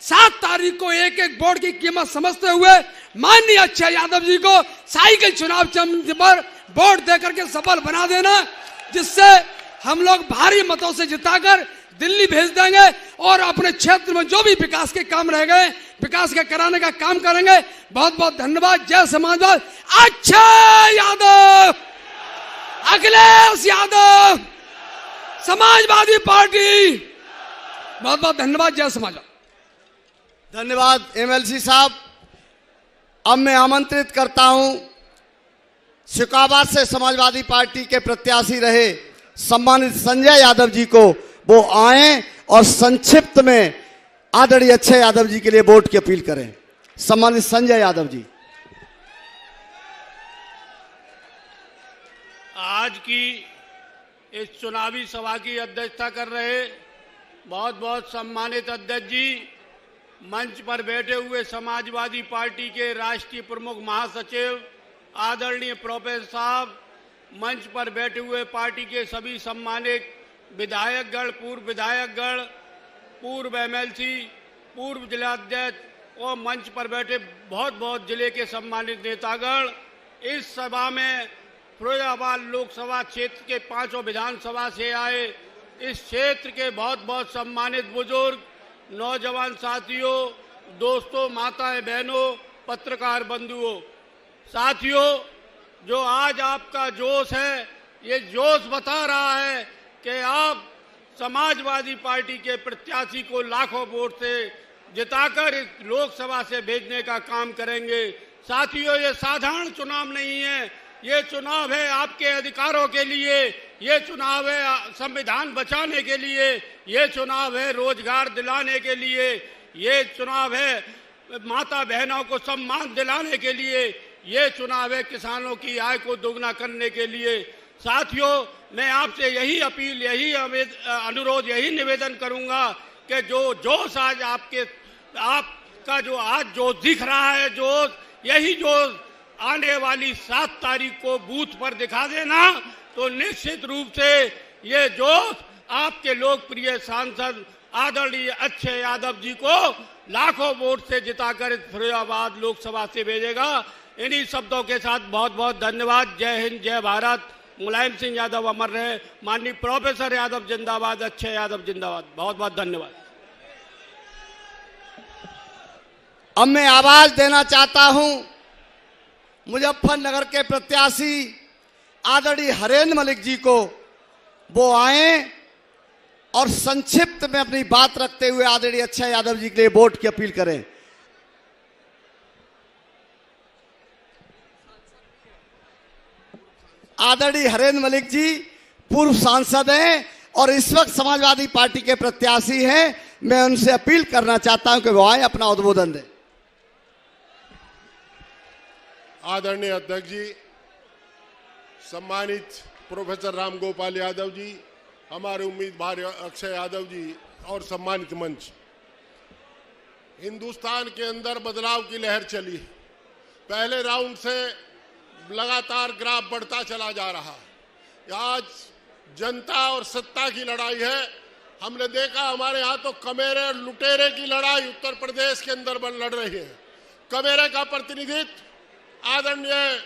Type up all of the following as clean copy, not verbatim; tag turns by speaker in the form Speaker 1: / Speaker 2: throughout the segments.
Speaker 1: 7 तारीख को एक एक वोट की कीमत समझते हुए माननीय अक्षय यादव जी को साइकिल चुनाव चिन्ह पर वोट देकर के सफल बना देना, जिससे हम लोग भारी मतों से जिताकर दिल्ली भेज देंगे और अपने क्षेत्र में जो भी विकास के काम रह गए विकास के कराने का काम करेंगे। बहुत बहुत धन्यवाद। जय समाजवाद। अक्षय यादव, अखिलेश यादव, समाजवादी पार्टी। बहुत बहुत धन्यवाद। जय समाजवाद।
Speaker 2: धन्यवाद एमएलसी साहब। अब मैं आमंत्रित करता हूं शिकाबाद से समाजवादी पार्टी के प्रत्याशी रहे सम्मानित संजय यादव जी को, वो आए और संक्षिप्त में आदरणीय अक्षय यादव जी के लिए वोट की अपील करें। सम्मानित संजय यादव जी।
Speaker 3: आज की इस चुनावी सभा की अध्यक्षता कर रहे बहुत बहुत सम्मानित अध्यक्ष जी, मंच पर बैठे हुए समाजवादी पार्टी के राष्ट्रीय प्रमुख महासचिव आदरणीय प्रोफेसर साहब, मंच पर बैठे हुए पार्टी के सभी सम्मानित विधायकगण, पूर्व विधायकगण, पूर्व एमएलसी, पूर्व जिलाध्यक्ष और मंच पर बैठे बहुत बहुत जिले के सम्मानित नेतागण, इस सभा में फिरोजाबाद लोकसभा क्षेत्र के 5 विधानसभा से आए इस क्षेत्र के बहुत बहुत सम्मानित बुजुर्ग, नौजवान साथियों, दोस्तों, माताएं, बहनों, पत्रकार बंधुओं, साथियों, जो आज आपका जोश है, ये जोश बता रहा है कि आप समाजवादी पार्टी के प्रत्याशी को लाखों वोट से जिताकर इस लोकसभा से भेजने का काम करेंगे। साथियों, ये साधारण चुनाव नहीं है, ये चुनाव है आपके अधिकारों के लिए, ये चुनाव है संविधान बचाने के लिए, ये चुनाव है रोजगार दिलाने के लिए, ये चुनाव है माता बहनों को सम्मान दिलाने के लिए, ये चुनाव है किसानों की आय को दोगुना करने के लिए। साथियों, मैं आपसे यही अपील, यही अनुरोध, यही निवेदन करूंगा कि जो जोश आज आपका जो आज जोश दिख रहा है, जोश, यही जोश आने वाली 7 तारीख को बूथ पर दिखा देना, तो निश्चित रूप से ये जोश आपके लोकप्रिय सांसद आदरणीय अक्षय यादव जी को लाखों वोट से जिताकर फिरोजाबाद लोकसभा से भेजेगा। इन्हीं शब्दों के साथ बहुत बहुत धन्यवाद। जय हिंद, जय भारत। मुलायम सिंह यादव अमर रहे। माननीय प्रोफेसर यादव जिंदाबाद, अक्षय यादव जिंदाबाद। बहुत बहुत धन्यवाद।
Speaker 2: अब मैं आवाज देना चाहता हूं मुजफ्फरनगर के प्रत्याशी आदरणीय हरेंद्र मलिक जी को, वो आए और संक्षिप्त में अपनी बात रखते हुए आदरणीय अक्षय यादव जी के लिए वोट की अपील करें। आदरणीय हरेंद्र मलिक जी पूर्व सांसद हैं और इस वक्त समाजवादी पार्टी के प्रत्याशी हैं। मैं उनसे अपील करना चाहता हूं कि वो आए, अपना उद्बोधन दें।
Speaker 4: आदरणीय अध्यक्ष जी, सम्मानित प्रोफेसर राम गोपाल यादव जी, हमारे उम्मीदवार अक्षय यादव जी और सम्मानित मंच, हिंदुस्तान के अंदर बदलाव की लहर चली। पहले राउंड से लगातार ग्राफ बढ़ता चला जा रहा है। आज जनता और सत्ता की लड़ाई है। हमने देखा हमारे यहाँ तो कमेरे और लुटेरे की लड़ाई उत्तर प्रदेश के अंदर लड़ रही है। कमेरे का प्रतिनिधित्व आदरणीय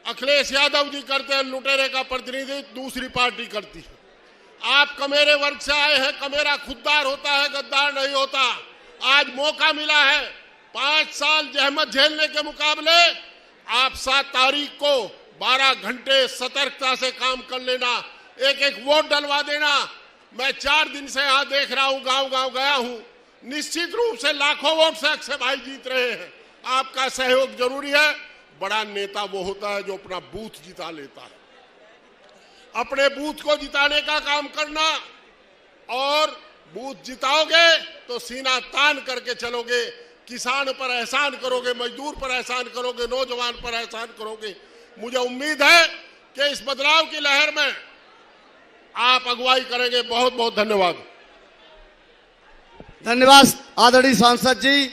Speaker 4: अखिलेश यादव जी करते हैं, लुटेरे का प्रतिनिधित्व दूसरी पार्टी करती है। आप कमेरे वर्ग से आए हैं, कमेरा खुददार होता है, गद्दार नहीं होता। आज मौका मिला है 5 साल जहमत झेलने के मुकाबले आप 7 तारीख को 12 घंटे सतर्कता से काम कर लेना, एक एक वोट डलवा देना। मैं 4 दिन से यहाँ देख रहा हूँ, गांव गांव गया हूँ, निश्चित रूप से लाखों वोट से अक्षय भाई जीत रहे हैं। आपका सहयोग जरूरी है। बड़ा नेता वो होता है जो अपना बूथ जिता लेता है। अपने बूथ को जिताने का काम करना, और बूथ जिताओगे तो सीना तान करके चलोगे। किसान पर एहसान करोगे, मजदूर पर एहसान करोगे, नौजवान पर एहसान करोगे। मुझे उम्मीद है कि इस बदलाव की लहर में आप अगुवाई करेंगे। बहुत बहुत धन्यवाद।
Speaker 2: धन्यवाद आदरणीय सांसद जी।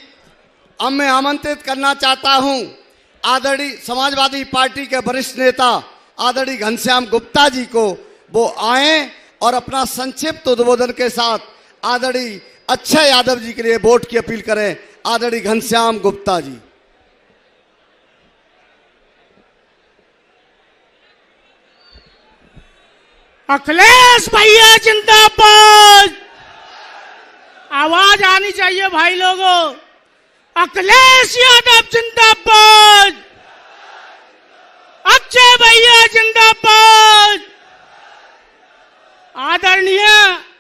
Speaker 2: अब मैं आमंत्रित करना चाहता हूं आदरणीय समाजवादी पार्टी के वरिष्ठ नेता आदरणीय घनश्याम गुप्ता जी को, वो आए और अपना संक्षिप्त उद्बोधन के साथ आदरणीय अक्षय यादव जी के लिए वोट की अपील करें। आदरणीय घनश्याम गुप्ता जी।
Speaker 5: अखिलेश भैया जिंदाबाद। आवाज आनी चाहिए भाई लोगों। अखिलेश यादव जिंदाबाद। अक्षय भैया जिंदाबाद। आदरणीय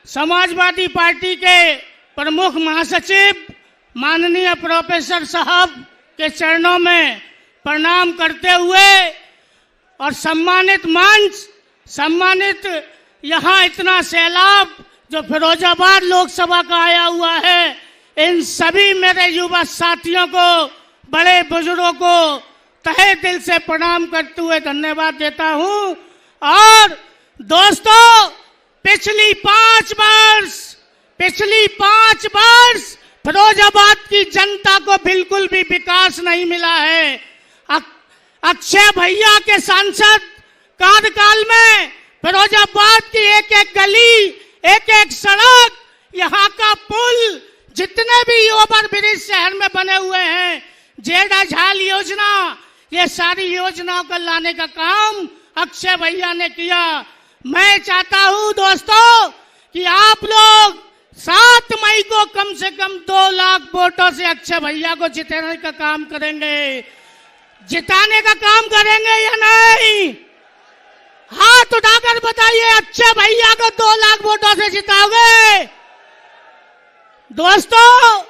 Speaker 5: समाजवादी पार्टी के प्रमुख महासचिव माननीय प्रोफेसर साहब के चरणों में प्रणाम करते हुए और सम्मानित मंच, सम्मानित यहाँ इतना सैलाब जो फिरोजाबाद लोकसभा का आया हुआ है, इन सभी मेरे युवा साथियों को, बड़े बुजुर्गों को तहे दिल से प्रणाम करते हुए धन्यवाद देता हूँ। और दोस्तों, पिछली 5 वर्ष फिरोजाबाद की जनता को बिल्कुल भी विकास नहीं मिला है। अक्षय भैया के सांसद कार्यकाल में फिरोजाबाद की एक एक गली, एक एक सड़क, यहाँ का पुल, जितने भी ओवर ब्रिज शहर में बने हुए हैं, जेडा झाल योजना, ये सारी योजनाओं को लाने का काम अक्षय भैया ने किया। मैं चाहता हूँ दोस्तों कि आप लोग 7 मई को कम से कम 2 लाख वोटों से अक्षय भैया को जिताने का काम करेंगे। जिताने का काम करेंगे या नहीं? हाथ उठाकर बताइए, अक्षय भैया को 2 लाख वोटों से जिताओगे? दोस्तों,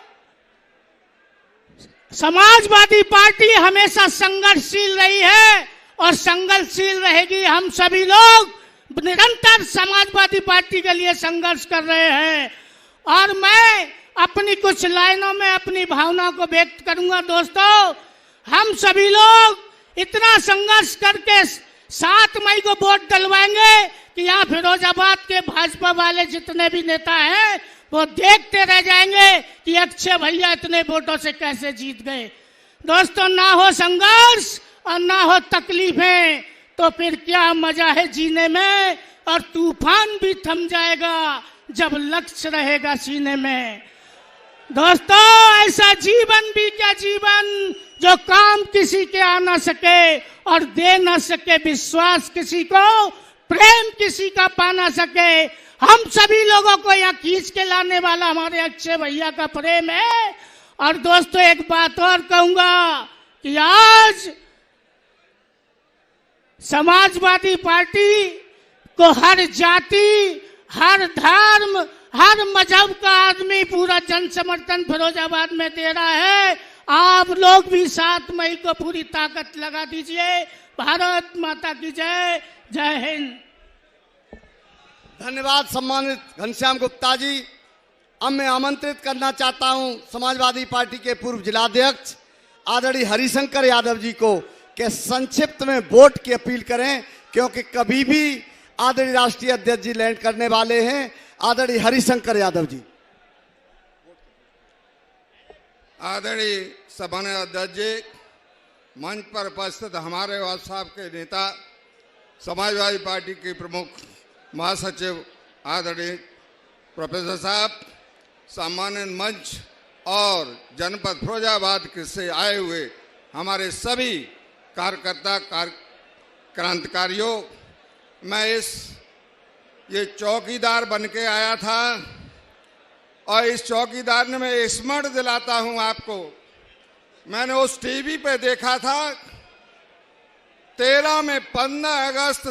Speaker 5: समाजवादी पार्टी हमेशा संघर्षशील रही है और संघर्षशील रहेगी। हम सभी लोग निरंतर समाजवादी पार्टी के लिए संघर्ष कर रहे हैं और मैं अपनी कुछ लाइनों में अपनी भावना को व्यक्त करूंगा। दोस्तों, हम सभी लोग इतना संघर्ष करके 7 मई को वोट डलवाएंगे कि यहाँ फिरोजाबाद के भाजपा वाले जितने भी नेता हैं वो देखते रह जाएंगे कि अक्षय भैया इतने वोटों से कैसे जीत गए। दोस्तों, ना हो संघर्ष और ना हो तकलीफें तो फिर क्या मजा है जीने में, और तूफान भी थम जाएगा जब लक्ष्य रहेगा सीने में। दोस्तों, ऐसा जीवन भी क्या जीवन जो काम किसी के आ ना सके और दे ना सके विश्वास किसी को, प्रेम किसी का पा ना सके। हम सभी लोगों को यहाँ खींच के लाने वाला हमारे अक्षय भैया का प्रेम है। और दोस्तों, एक बात और कहूंगा कि आज समाजवादी पार्टी को हर जाति, हर धर्म, हर मजहब का आदमी पूरा जन समर्थन फिरोजाबाद में दे रहा है। आप लोग भी 7 मई को पूरी ताकत लगा दीजिए। भारत माता की जय। जय हिंद।
Speaker 2: धन्यवाद सम्मानित घनश्याम गुप्ता जी। अब मैं आमंत्रित करना चाहता हूं समाजवादी पार्टी के पूर्व जिलाध्यक्ष आदरणीय हरिशंकर यादव जी को कि संक्षिप्त में वोट की अपील करें, क्योंकि कभी भी आदरणीय राष्ट्रीय अध्यक्ष जी लैंड करने वाले हैं। आदरणीय हरिशंकर यादव जी।
Speaker 6: आदरणीय सभाने अध्यक्ष जी, मंच पर उपस्थित हमारे वाद साहब के नेता, समाजवादी पार्टी के प्रमुख महासचिव आदरणीय प्रोफेसर साहब, सम्मानित मंच और जनपद फिरोजाबाद से आए हुए हमारे सभी कार्यकर्ता, क्रांतिकारियों, मैं ये चौकीदार बन के आया था और इस चौकीदार ने मैं स्मरण दिलाता हूं आपको। मैंने उस टीवी पे देखा था 13 में 15 अगस्त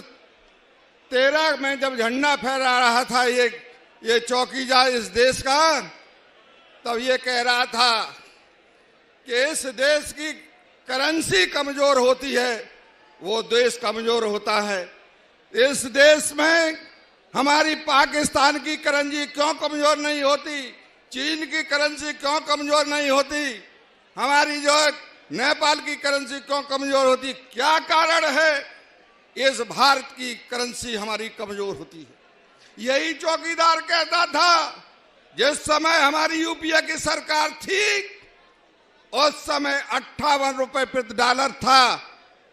Speaker 6: 13 में जब झंडा फहरा रहा था ये चौकीदार इस देश का, तब ये कह रहा था कि इस देश की करेंसी कमजोर होती है, वो देश कमजोर होता है। इस देश में हमारी पाकिस्तान की करेंसी क्यों कमजोर नहीं होती, चीन की करेंसी क्यों कमजोर नहीं होती, हमारी जो नेपाल की करेंसी क्यों कमजोर होती, क्या कारण है? इस भारत की करेंसी हमारी कमजोर होती है। यही चौकीदार कहता था जिस समय हमारी यूपीए की सरकार थी, उस समय 58 रुपए प्रति डॉलर था,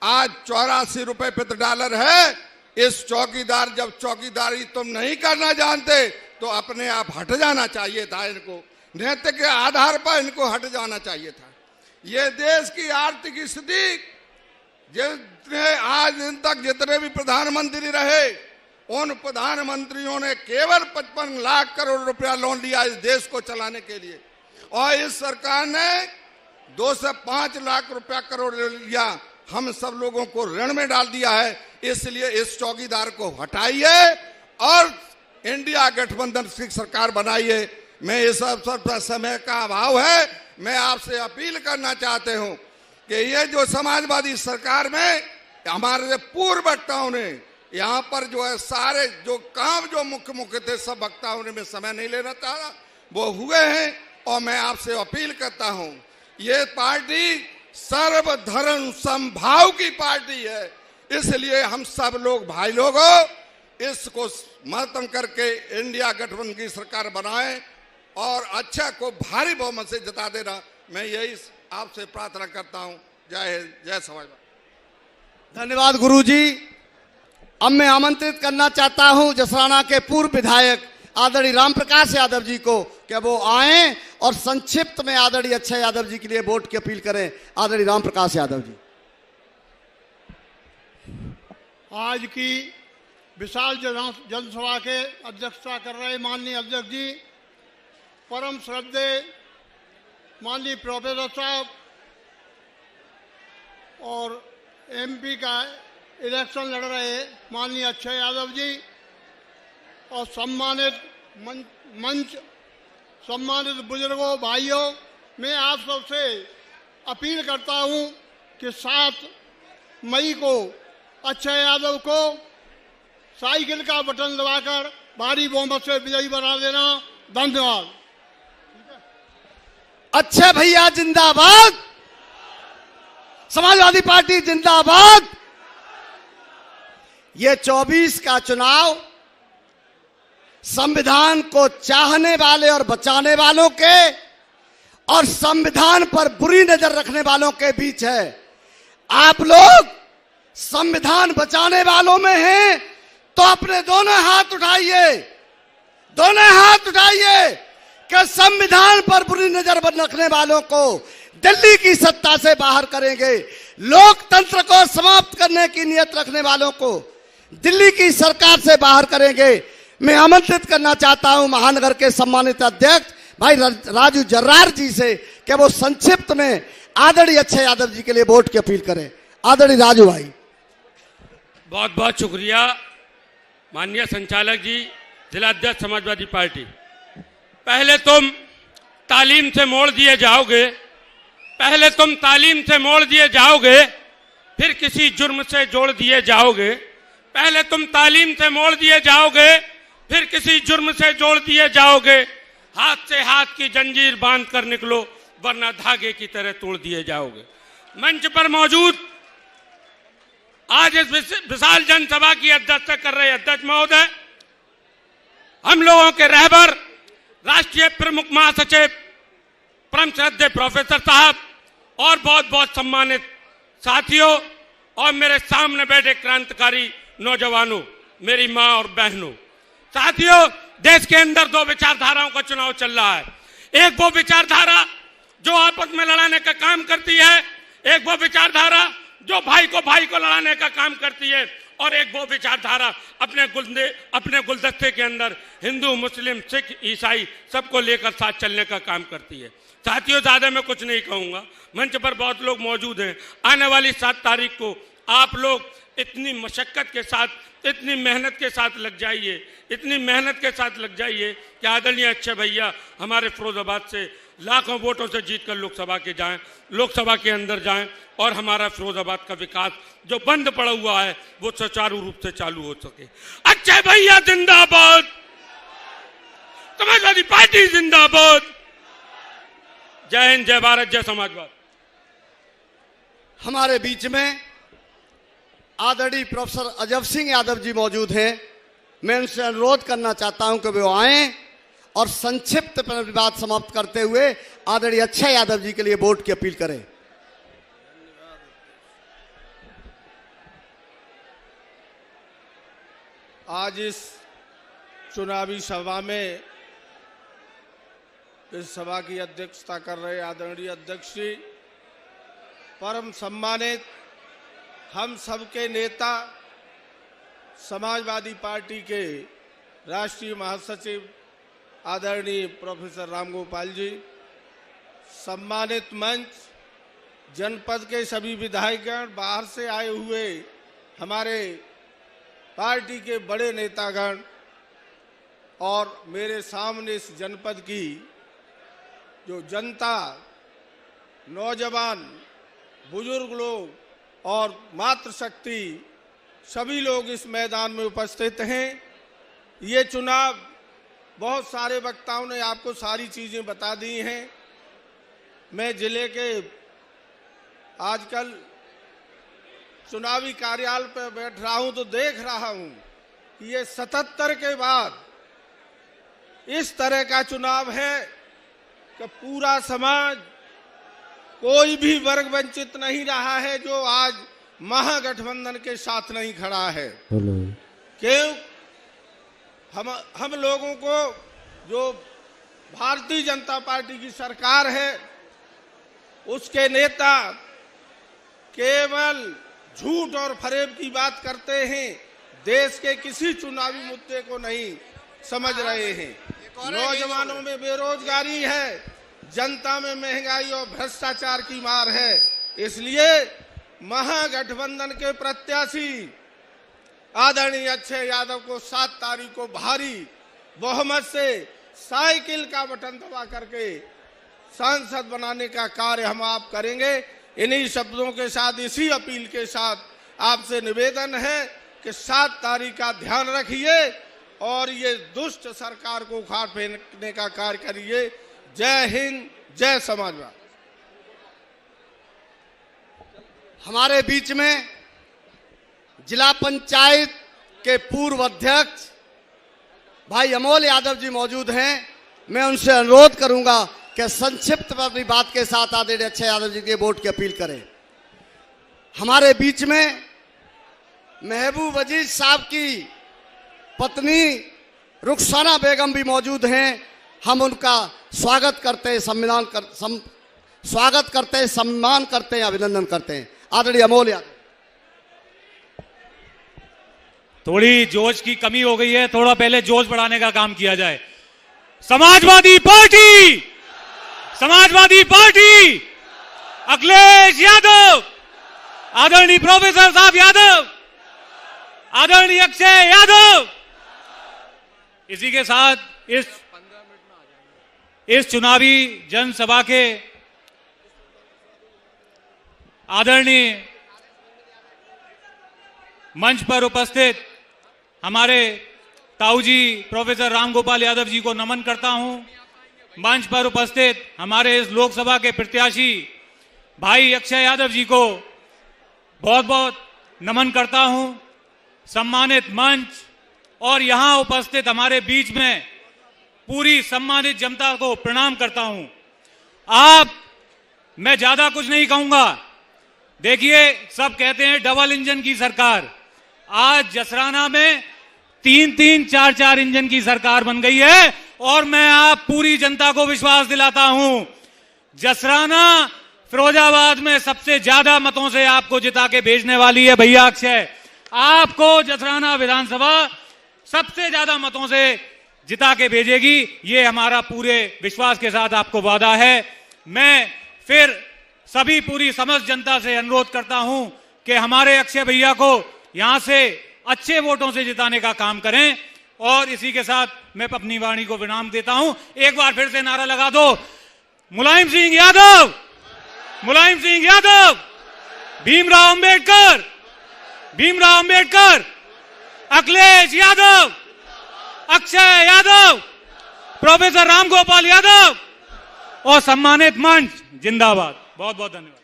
Speaker 6: आज 84 रुपए प्रति डॉलर है। इस चौकीदार, जब चौकीदारी तुम नहीं करना जानते तो अपने आप हट जाना चाहिए था इनको। नैतिक के आधार पर इनको हट जाना चाहिए था। ये देश की आर्थिक स्थिति, जितने आज दिन तक जितने भी प्रधानमंत्री रहे, उन प्रधानमंत्रियों ने केवल 55 लाख करोड़ रुपया लोन लिया इस देश को चलाने के लिए, और इस सरकार ने 2 से 5 लाख रुपया करोड़ लिया, हम सब लोगों को ऋण में डाल दिया है। इसलिए इस चौकीदार को हटाइए और इंडिया गठबंधन की सरकार बनाइए। मैं इस अवसर पर, समय का अभाव है, मैं आपसे अपील करना चाहते हूं कि ये जो समाजवादी सरकार में हमारे पूर्व वक्ताओं ने यहाँ पर जो है सारे जो काम जो मुख्य थे सब वक्ताओं ने, मैं समय नहीं लेना चाह रहा, वो हुए हैं। और मैं आपसे अपील करता हूं, ये पार्टी सर्वधर्म समभाव की पार्टी है, इसलिए हम सब लोग भाई लोगों इसको समर्थन करके इंडिया गठबंधन की सरकार बनाएं और अच्छा को भारी बहुमत से जिता देना, मैं यही आपसे प्रार्थना करता हूं। जय हिंद, जय समाजवादी।
Speaker 2: धन्यवाद गुरुजी। अब मैं आमंत्रित करना चाहता हूं जसराना के पूर्व विधायक आदरणीय रामप्रकाश यादव जी को कि वो आए और संक्षिप्त में आदरणीय अक्षय यादव जी के लिए वोट की अपील करें। आदरणीय रामप्रकाश यादव जी।
Speaker 7: आज की विशाल जनसभा के अध्यक्षता कर रहे माननीय अध्यक्ष जी, परम श्रद्धेय माननीय प्रोफेसर साहब और एमपी का इलेक्शन लड़ रहे माननीय अक्षय यादव जी और सम्मानित मंच सम्मानित बुजुर्गों, भाइयों, मैं आप सबसे अपील करता हूं कि 7 मई को अक्षय यादव को साइकिल का बटन दबाकर भारी बहुमत से विजयी बना देना। धन्यवाद।
Speaker 2: अक्षय भैया जिंदाबाद, समाजवादी पार्टी जिंदाबाद। ये 24 का चुनाव संविधान को चाहने वाले और बचाने वालों के और संविधान पर बुरी नजर रखने वालों के बीच है। आप लोग संविधान बचाने वालों में हैं तो अपने दोनों हाथ उठाइए, दोनों हाथ उठाइए कि संविधान पर बुरी नजर रखने वालों को दिल्ली की सत्ता से बाहर करेंगे, लोकतंत्र को समाप्त करने की नियत रखने वालों को दिल्ली की सरकार से बाहर करेंगे। मैं आमंत्रित करना चाहता हूं महानगर के सम्मानित अध्यक्ष भाई राजू जर्रार जी से कि वो संक्षिप्त में आदरणीय अक्षय यादव जी के लिए वोट की अपील करें। आदरणीय राजू भाई।
Speaker 8: बहुत बहुत शुक्रिया माननीय संचालक जी, जिला अध्यक्ष समाजवादी पार्टी। पहले तुम तालीम से मोड़ दिए जाओगे, पहले तुम तालीम से मोड़ दिए जाओगे, फिर किसी जुर्म से जोड़ दिए जाओगे। पहले तुम तालीम से मोड़ दिए जाओगे, फिर किसी जुर्म से जोड़ दिए जाओगे। हाथ से हाथ की जंजीर बांध कर निकलो, वरना धागे की तरह तोड़ दिए जाओगे। मंच पर मौजूद आज इस विशाल जनसभा की अध्यक्षता कर रहे अध्यक्ष महोदय, हम लोगों के रहबर राष्ट्रीय प्रमुख महासचिव परम श्रद्धेय प्रोफेसर साहब और बहुत बहुत सम्मानित साथियों और मेरे सामने बैठे क्रांतिकारी नौजवानों, मेरी मां और बहनों। साथियों, देश के अंदर 2 विचारधाराओं का चुनाव चल रहा है। एक वो विचारधारा जो आपस में लड़ाने का काम करती है, एक वो विचारधारा जो भाई को लड़ाने का काम करती है, और एक वो विचारधारा अपने गुलदस्ते के अंदर हिंदू, मुस्लिम, सिख, ईसाई सबको लेकर साथ चलने का काम करती है। साथियों, ज्यादा मैं कुछ नहीं कहूंगा, मंच पर बहुत लोग मौजूद हैं। आने वाली 7 तारीख को आप लोग इतनी मशक्कत के साथ, इतनी मेहनत के साथ लग जाइए, इतनी मेहनत के साथ लग जाइए कि आदरणीय अक्षय भैया हमारे फिरोजाबाद से लाखों वोटों से जीतकर लोकसभा के अंदर जाएं और हमारा फिरोजाबाद का विकास जो बंद पड़ा हुआ है वो सुचारू रूप से चालू हो सके। अक्षय भैया जिंदाबाद, समाजवादी पार्टी जिंदाबाद। जय हिंद, जय भारत, जय समाजवाद।
Speaker 2: हमारे बीच में आदरणीय प्रोफेसर अजब सिंह यादव जी मौजूद हैं। मैं उनसे अनुरोध करना चाहता हूं कि वे आए और संक्षिप्त बात समाप्त करते हुए आदरणीय अक्षय यादव जी के लिए वोट की अपील करें।
Speaker 6: आज इस चुनावी सभा में
Speaker 4: इस सभा की अध्यक्षता कर रहे आदरणीय अध्यक्ष जी, परम सम्मानित हम सबके नेता समाजवादी पार्टी के राष्ट्रीय महासचिव आदरणीय प्रोफेसर रामगोपाल जी, सम्मानित मंच, जनपद के सभी विधायकगण, बाहर से आए हुए हमारे पार्टी के बड़े नेतागण और मेरे सामने इस जनपद की जो जनता, नौजवान, बुजुर्ग लोग और मातृशक्ति, सभी लोग इस मैदान में उपस्थित हैं। ये चुनाव, बहुत सारे वक्ताओं ने आपको सारी चीजें बता दी हैं। मैं जिले के आजकल चुनावी कार्यालय पर बैठ रहा हूं तो देख रहा हूं कि ये 77 के बाद इस तरह का चुनाव है कि पूरा समाज, कोई भी वर्ग वंचित नहीं रहा है जो आज महागठबंधन के साथ नहीं खड़ा है। क्यों? हम लोगों को जो भारतीय जनता पार्टी की सरकार है उसके नेता केवल झूठ और फरेब की बात करते हैं, देश के किसी चुनावी मुद्दे को नहीं समझ रहे हैं। नौजवानों में बेरोजगारी है, जनता में महंगाई और भ्रष्टाचार की मार है। इसलिए महागठबंधन के प्रत्याशी आदरणीय अक्षय यादव को 7 तारीख को भारी बहुमत से साइकिल का बटन दबा करके सांसद बनाने का कार्य हम आप करेंगे। इन्हीं शब्दों के साथ, इसी अपील के साथ आपसे निवेदन है कि 7 तारीख का ध्यान रखिए और ये दुष्ट सरकार को उखाड़ फेंकने का कार्य करिए। जय हिंद, जय समाजवाद।
Speaker 2: हमारे बीच में जिला पंचायत के पूर्व अध्यक्ष भाई अमोल यादव जी मौजूद हैं। मैं उनसे अनुरोध करूंगा कि संक्षिप्त अपनी बात के साथ आदरणीय अक्षय यादव जी के वोट की अपील करें। हमारे बीच में महबूब अजीज साहब की पत्नी रुखसाना बेगम भी मौजूद हैं। हम उनका स्वागत करते हैं, स्वागत करते हैं, सम्मान करते हैं, अभिनंदन करते हैं। आदरणीय अमोल यादव।
Speaker 9: थोड़ी जोश की कमी हो गई है, थोड़ा पहले जोश बढ़ाने का काम किया जाए। समाजवादी पार्टी, समाजवादी पार्टी, अखिलेश यादव, आदरणीय प्रोफेसर साहब यादव, आदरणीय अक्षय यादव। इसी के साथ इस चुनावी जनसभा के आदरणीय मंच पर उपस्थित हमारे ताऊ जी प्रोफेसर रामगोपाल यादव जी को नमन करता हूं। मंच पर उपस्थित हमारे इस लोकसभा के प्रत्याशी भाई अक्षय यादव जी को बहुत बहुत नमन करता हूं। सम्मानित मंच और यहां उपस्थित हमारे बीच में पूरी सम्मानित जनता को प्रणाम करता हूं। मैं ज्यादा कुछ नहीं कहूंगा। देखिए, सब कहते हैं डबल इंजन की सरकार, आज जसराना में 3-3, 4-4 इंजन की सरकार बन गई है। और मैं आप पूरी जनता को विश्वास दिलाता हूं, जसराना फिरोजाबाद में सबसे ज्यादा मतों से आपको जिता के भेजने वाली है भैया अक्षय। आपको जसराना विधानसभा सबसे ज्यादा मतों से जिता के भेजेगी, ये हमारा पूरे विश्वास के साथ आपको वादा है। मैं फिर सभी पूरी समस्त जनता से अनुरोध करता हूं कि हमारे अक्षय भैया को यहां से अच्छे वोटों से जिताने का काम करें। और इसी के साथ मैं अपनी वाणी को विराम देता हूं। एक बार फिर से नारा लगा दो, मुलायम सिंह यादव, मुलायम सिंह यादव, भीमराव अंबेडकर, भीमराव अंबेडकर, अखिलेश यादव, अक्षय यादव, प्रोफेसर रामगोपाल यादव और सम्मानित मंच जिंदाबाद। बहुत बहुत धन्यवाद।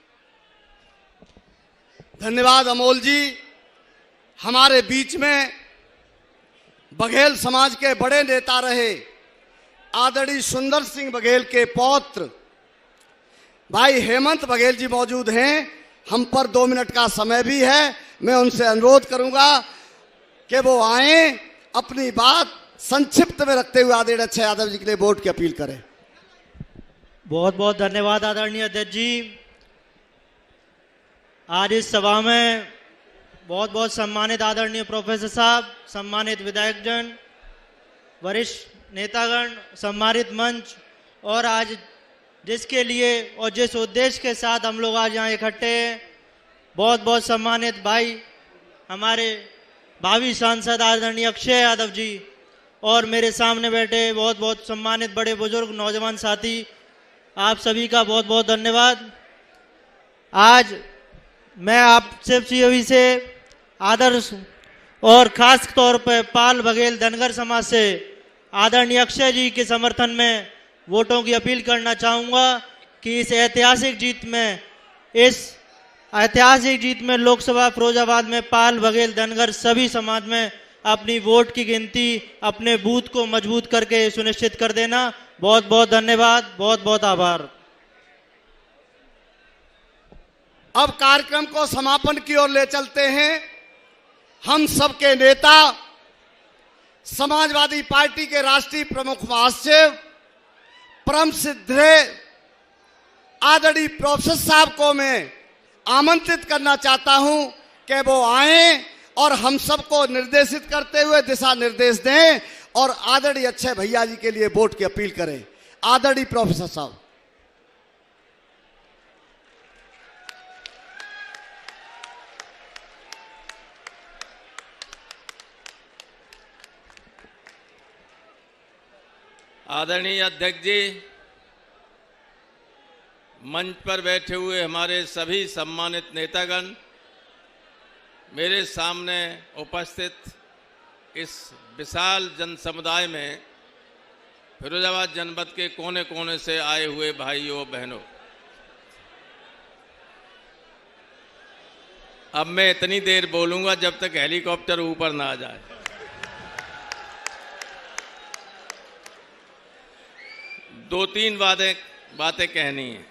Speaker 2: धन्यवाद अमोल जी। हमारे बीच में बघेल समाज के बड़े नेता रहे आदरणीय सुंदर सिंह बघेल के पौत्र भाई हेमंत बघेल जी मौजूद हैं। हम पर 2 मिनट का समय भी है। मैं उनसे अनुरोध करूंगा कि वो आए, अपनी बात संक्षिप्त में रखते हुए आदरणीय अक्षय यादव जी के लिए वोट की अपील करें।
Speaker 10: बहुत बहुत धन्यवाद आदरणीय अध्यक्ष जी। आज इस सभा में बहुत बहुत सम्मानित आदरणीय प्रोफेसर साहब, सम्मानित विधायकजन, वरिष्ठ नेतागण, सम्मानित मंच, और आज जिसके लिए और जिस उद्देश्य के साथ हम लोग आज यहाँ इकट्ठे हैं, बहुत बहुत सम्मानित भाई हमारे भावी सांसद आदरणीय अक्षय यादव जी, और मेरे सामने बैठे बहुत बहुत सम्मानित बड़े बुजुर्ग नौजवान साथी, आप सभी का बहुत बहुत धन्यवाद। आज मैं आप सभी से आदर्श और खास तौर पर पाल बघेल धनगर समाज से आदरणीय अक्षय जी के समर्थन में वोटों की अपील करना चाहूँगा कि इस ऐतिहासिक जीत में लोकसभा फिरोजाबाद में पाल बघेल धनगर सभी समाज में अपनी वोट की गिनती अपने बूथ को मजबूत करके सुनिश्चित कर देना। बहुत बहुत धन्यवाद, बहुत बहुत आभार।
Speaker 2: अब कार्यक्रम को समापन की ओर ले चलते हैं। हम सबके नेता, समाजवादी पार्टी के राष्ट्रीय प्रमुख महासचिव, परम सिद्धे आदरणीय प्रोफेसर साहब को मैं आमंत्रित करना चाहता हूं कि वो आए और हम सबको निर्देशित करते हुए दिशा निर्देश दें और आदरणीय अक्षय भैया जी के लिए वोट की अपील करें। आदरणीय प्रोफेसर साहब।
Speaker 11: आदरणीय अध्यक्ष जी, मंच पर बैठे हुए हमारे सभी सम्मानित नेतागण, मेरे सामने उपस्थित इस विशाल जन समुदाय में फिरोजाबाद जनपद के कोने कोने से आए हुए भाइयों बहनों, अब मैं इतनी देर बोलूंगा जब तक हेलीकॉप्टर ऊपर ना आ जाए। दो तीन बातें कहनी है।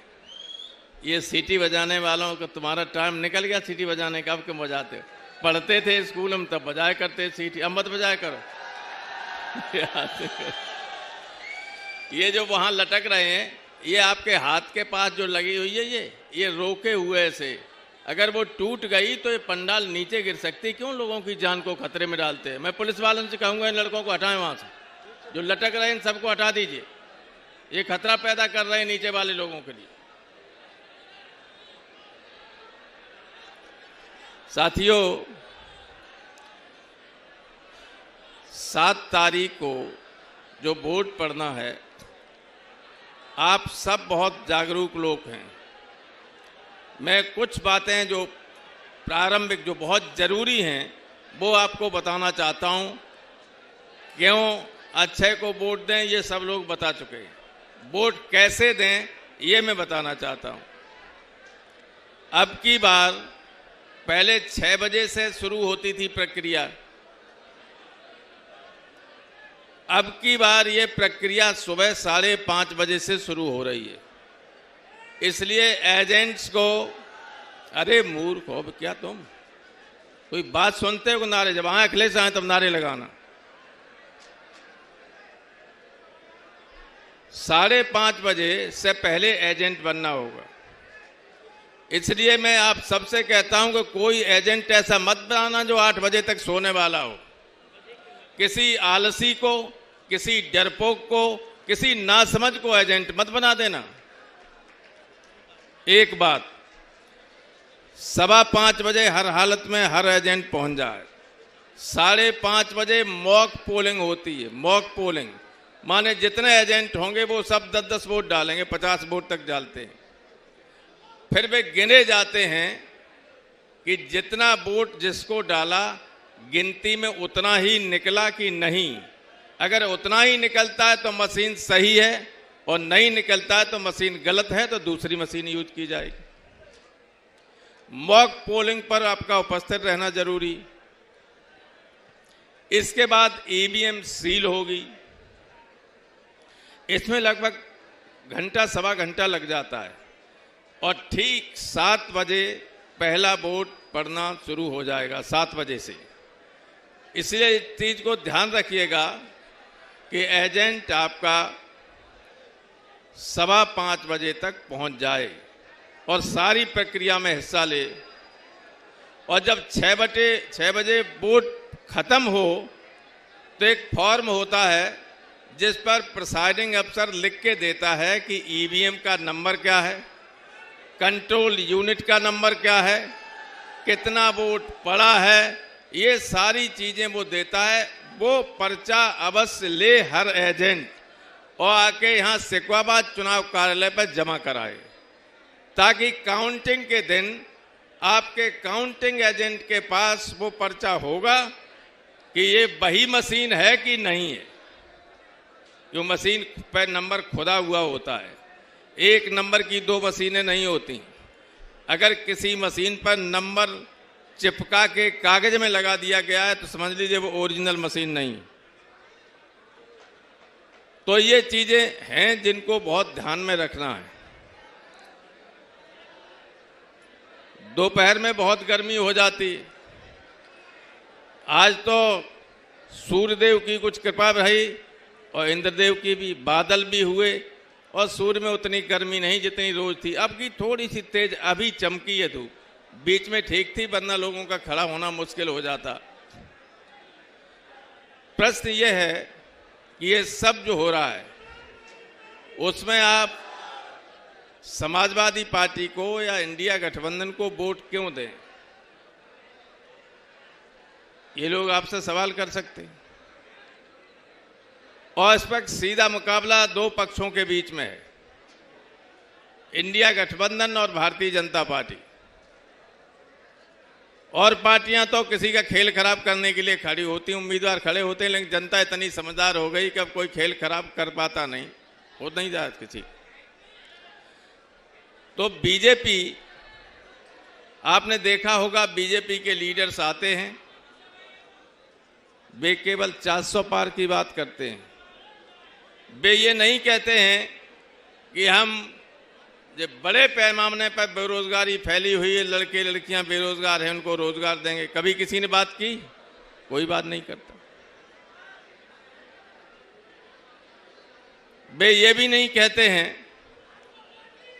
Speaker 11: ये सीटी बजाने वालों को तुम्हारा टाइम निकल गया सीटी बजाने का, अब क्यों बजाते हो? पढ़ते थे स्कूल में तब बजाया करते सीटी, अब मत बजाया करो। ये जो वहां लटक रहे हैं, ये आपके हाथ के पास जो लगी हुई है, ये रोके हुए से, अगर वो टूट गई तो ये पंडाल नीचे गिर सकती। क्यों लोगों की जान को खतरे में डालते हैं? मैं पुलिस वालों से कहूंगा इन लड़कों को हटाएं वहां से, जो लटक रहे हैं इन सबको हटा दीजिए। ये खतरा पैदा कर रहे हैं नीचे वाले लोगों के लिए। साथियों, 7 तारीख को जो वोट पड़ना है, आप सब बहुत जागरूक लोग हैं। मैं कुछ बातें जो प्रारंभिक जो बहुत जरूरी हैं वो आपको बताना चाहता हूं। क्यों अक्षय को वोट दें ये सब लोग बता चुके हैं, वोट कैसे दें ये मैं बताना चाहता हूं। अब की बार पहले 6 बजे से शुरू होती थी प्रक्रिया, अब की बार ये प्रक्रिया सुबह 5:30 बजे से शुरू हो रही है। इसलिए एजेंट्स को, अरे मूर्ख हो क्या तुम, कोई बात सुनते हो? नारे जब आए अखिलेश आए तब नारे लगाना। 5:30 बजे से पहले एजेंट बनना होगा। इसलिए मैं आप सबसे कहता हूं कि कोई एजेंट ऐसा मत बनाना जो 8 बजे तक सोने वाला हो। किसी आलसी को, किसी डरपोक को, किसी नासमझ को एजेंट मत बना देना। एक बात, 5:15 बजे हर हालत में हर एजेंट पहुंच जाए। 5:30 बजे मॉक पोलिंग होती है। मॉक पोलिंग माने जितने एजेंट होंगे वो सब 10-10 वोट डालेंगे, 50 वोट तक डालते हैं। फिर वे गिने जाते हैं कि जितना वोट जिसको डाला गिनती में उतना ही निकला कि नहीं। अगर उतना ही निकलता है तो मशीन सही है, और नहीं निकलता है तो मशीन गलत है, तो दूसरी मशीन यूज की जाएगी। मॉक पोलिंग पर आपका उपस्थित रहना जरूरी। इसके बाद ईवीएम सील होगी। इसमें लगभग घंटा सवा घंटा लग जाता है, और ठीक 7 बजे पहला वोट पड़ना शुरू हो जाएगा, 7 बजे से। इसलिए इस चीज को ध्यान रखिएगा कि एजेंट आपका 5:15 बजे तक पहुंच जाए और सारी प्रक्रिया में हिस्सा ले। और जब 6 बजे वोट खत्म हो तो एक फॉर्म होता है जिस पर प्रिसाइडिंग अफसर लिख के देता है कि ईवीएम का नंबर क्या है, कंट्रोल यूनिट का नंबर क्या है, कितना वोट पड़ा है, ये सारी चीजें वो देता है। वो पर्चा अवश्य ले हर एजेंट और आके यहाँ सिकवाबाद चुनाव कार्यालय पर जमा कराए, ताकि काउंटिंग के दिन आपके काउंटिंग एजेंट के पास वो पर्चा होगा कि ये वही मशीन है कि नहीं है। जो मशीन पर नंबर खुदा हुआ होता है, एक नंबर की 2 मशीनें नहीं होती। अगर किसी मशीन पर नंबर चिपका के कागज में लगा दिया गया है तो समझ लीजिए वो ओरिजिनल मशीन नहीं। तो ये चीजें हैं जिनको बहुत ध्यान में रखना है। दोपहर में बहुत गर्मी हो जाती है। आज तो सूर्यदेव की कुछ कृपा रही और इंद्रदेव की भी, बादल भी हुए और सूर्य में उतनी गर्मी नहीं जितनी रोज थी। अब की थोड़ी सी तेज अभी चमकी है धूप, बीच में ठीक थी, वरना लोगों का खड़ा होना मुश्किल हो जाता। प्रश्न यह है कि ये सब जो हो रहा है उसमें आप समाजवादी पार्टी को या इंडिया गठबंधन को वोट क्यों दें? ये लोग आपसे सवाल कर सकते हैं। और इस पर सीधा मुकाबला 2 पक्षों के बीच में है, इंडिया गठबंधन और भारतीय जनता पार्टी। और पार्टियां तो किसी का खेल खराब करने के लिए खड़ी होती, उम्मीदवार खड़े होते हैं, लेकिन जनता इतनी समझदार हो गई कि अब कोई खेल खराब कर पाता नहीं, हो नहीं जाता किसी। तो बीजेपी, आपने देखा होगा बीजेपी के लीडर्स आते हैं, वे केवल 400 पार की बात करते हैं। वे ये नहीं कहते हैं कि हम जब बड़े पैमाने पर बेरोजगारी फैली हुई है, लड़के लड़कियां बेरोजगार हैं, उनको रोजगार देंगे। कभी किसी ने बात की? कोई बात नहीं करता। वे ये भी नहीं कहते हैं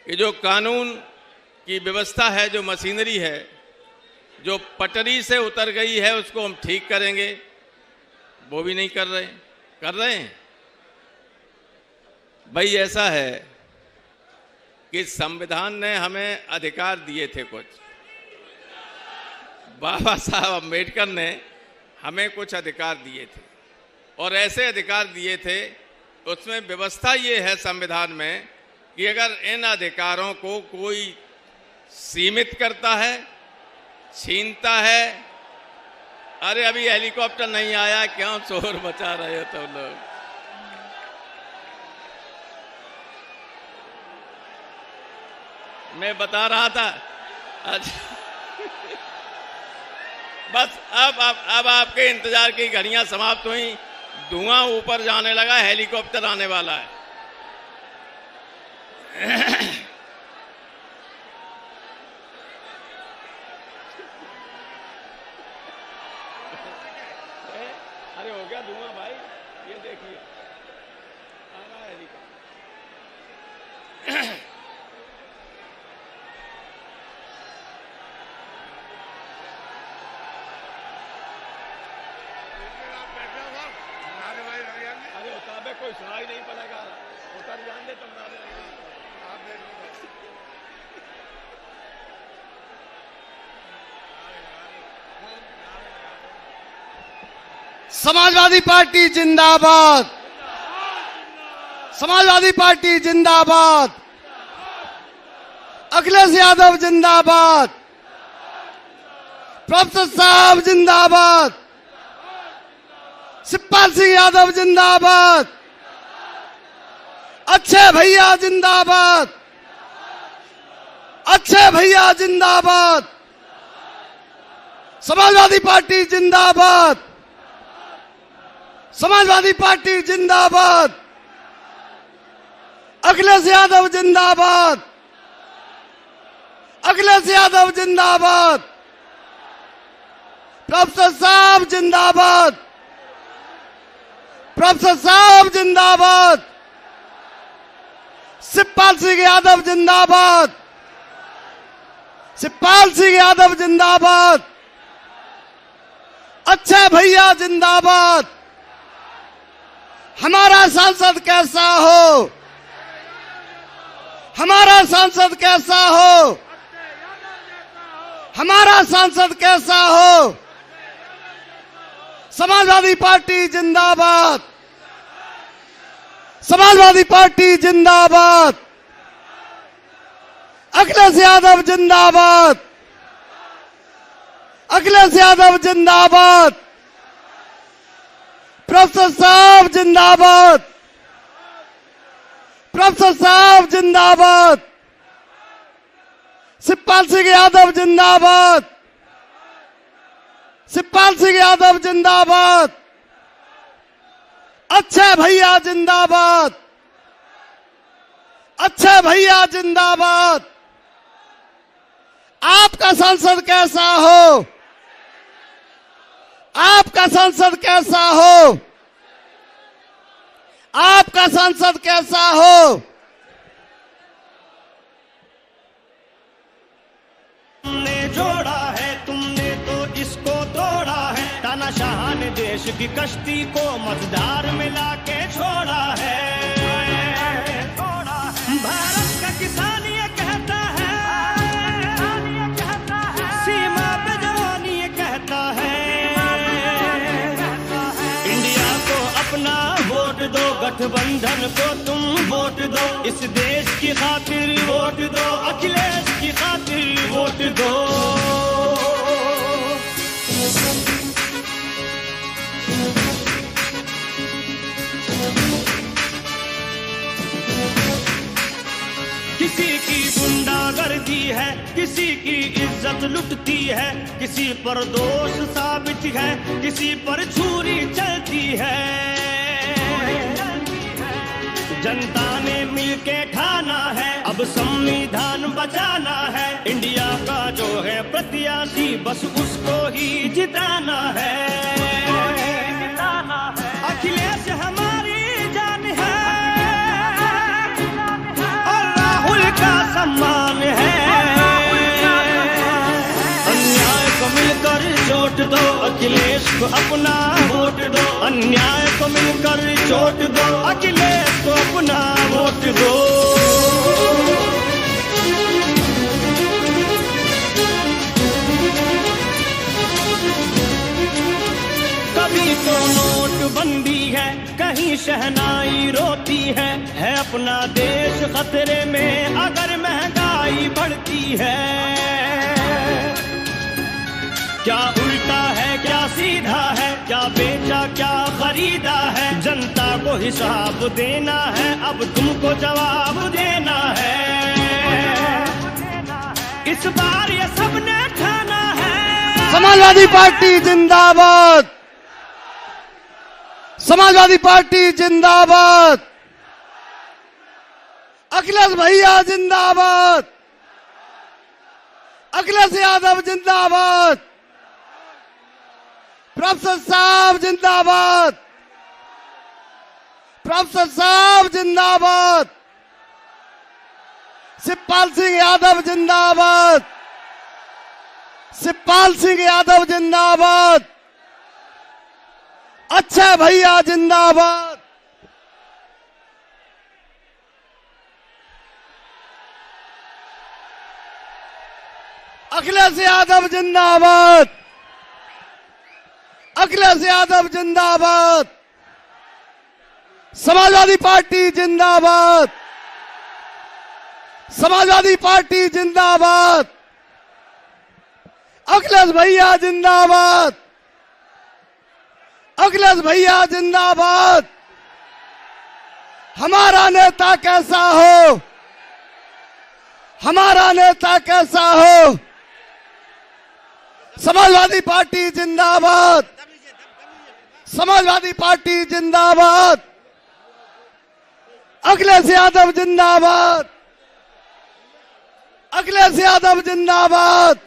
Speaker 11: कि जो कानून की व्यवस्था है, जो मशीनरी है, जो पटरी से उतर गई है, उसको हम ठीक करेंगे। वो भी नहीं कर रहे। कर रहे हैं भाई। ऐसा है कि संविधान ने हमें अधिकार दिए थे कुछ, बाबा साहब अम्बेडकर ने हमें कुछ अधिकार दिए थे, और ऐसे अधिकार दिए थे उसमें व्यवस्था ये है संविधान में कि अगर इन अधिकारों को कोई सीमित करता है, छीनता है, अरे अभी हेलीकॉप्टर नहीं आया, क्यों शोर मचा रहे हो तुम लोग? मैं बता रहा था। अच्छा बस अब आपके इंतजार की घड़ियां समाप्त हुई, धुआं ऊपर जाने लगा, हेलीकॉप्टर आने वाला है। अरे हो गया धुआं भाई, ये देखिए आ रहा है हेलीकॉप्टर। अरे उतार कोई सुनाई नहीं पड़ेगा, उतर जान दे तुम।
Speaker 2: समाजवादी पार्टी जिंदाबाद, समाजवादी पार्टी जिंदाबाद, अखिलेश यादव जिंदाबाद, प्रोफेसर साहब जिंदाबाद, शिवपाल सिंह यादव जिंदाबाद, अच्छे भैया जिंदाबाद, अच्छे भैया जिंदाबाद, समाजवादी पार्टी जिंदाबाद, समाजवादी पार्टी जिंदाबाद, अखिलेश यादव जिंदाबाद, अखिलेश यादव जिंदाबाद, प्रोफेसर साहब जिंदाबाद, प्रोफेसर साहब जिंदाबाद, शिवपाल सिंह यादव जिंदाबाद, शिवपाल सिंह यादव जिंदाबाद, अक्षय भैया जिंदाबाद। हमारा सांसद कैसा हो, हमारा सांसद कैसा हो, हमारा सांसद कैसा हो। समाजवादी पार्टी जिंदाबाद, समाजवादी पार्टी जिंदाबाद, अखिलेश यादव जिंदाबाद, अखिलेश यादव जिंदाबाद, प्रोफेसर साहब जिंदाबाद, प्रोफेसर साहब जिंदाबाद, शिवपाल सिंह यादव जिंदाबाद, शिवपाल सिंह यादव जिंदाबाद, अक्षय भैया जिंदाबाद, अक्षय भैया जिंदाबाद। आपका सांसद कैसा हो, आपका सांसद कैसा हो, आपका सांसद कैसा हो।
Speaker 12: तुमने जोड़ा है, तुमने तो इसको तोड़ा है। तानाशाह ने देश की कश्ती को मझधार में लाके छोड़ा है। भारत का किसान ये कहता है, सीमा पे जवान ये कहता है। इंडिया को अपना वोट दो, गठबंधन को तुम वोट दो। इस देश की खातिर वोट दो, अखिलेश की खातिर वोट दो। किसी की गुंडागर्दी है, किसी की इज्जत लुटती है, किसी पर दोष साबित है, किसी पर छुरी चलती है। जनता ने मिलके ठाना है, अब संविधान बचाना है। इंडिया का जो है प्रत्याशी बस उसको ही जिताना है। अखिलेश हमारी जान है और राहुल का सम्मान है। अन्याय को मिलकर चोट दो, अखिलेश को अपना वोट दो। अन्याय को मिलकर चोट दो, अखिलेश को अपना वोट दो। कभी तो नोटबंदी है, कहीं शहनाई रोती है अपना देश खतरे में अगर महंगाई बढ़ती है। क्या उल्टा है, क्या सीधा है, क्या बेचा क्या खरीदा है। जनता को हिसाब देना है, अब तुमको जवाब देना है। इस बार ये सबने ठाना है।
Speaker 2: समाजवादी पार्टी जिंदाबाद, समाजवादी पार्टी जिंदाबाद, अखिलेश भैया जिंदाबाद, अखिलेश यादव जिंदाबाद, प्रोफेसर साहब जिंदाबाद, प्रोफेसर साहब जिंदाबाद, शिवपाल सिंह यादव जिंदाबाद, शिवपाल सिंह यादव जिंदाबाद, अक्षय भैया जिंदाबाद। अखिलेश यादव जिंदाबाद, अखिलेश यादव जिंदाबाद, समाजवादी पार्टी जिंदाबाद, समाजवादी पार्टी जिंदाबाद, अखिलेश भैया जिंदाबाद, अखिलेश भैया जिंदाबाद। हमारा नेता कैसा हो, हमारा नेता कैसा हो। समाजवादी पार्टी जिंदाबाद, समाजवादी पार्टी जिंदाबाद, अखिलेश यादव जिंदाबाद, अखिलेश यादव जिंदाबाद,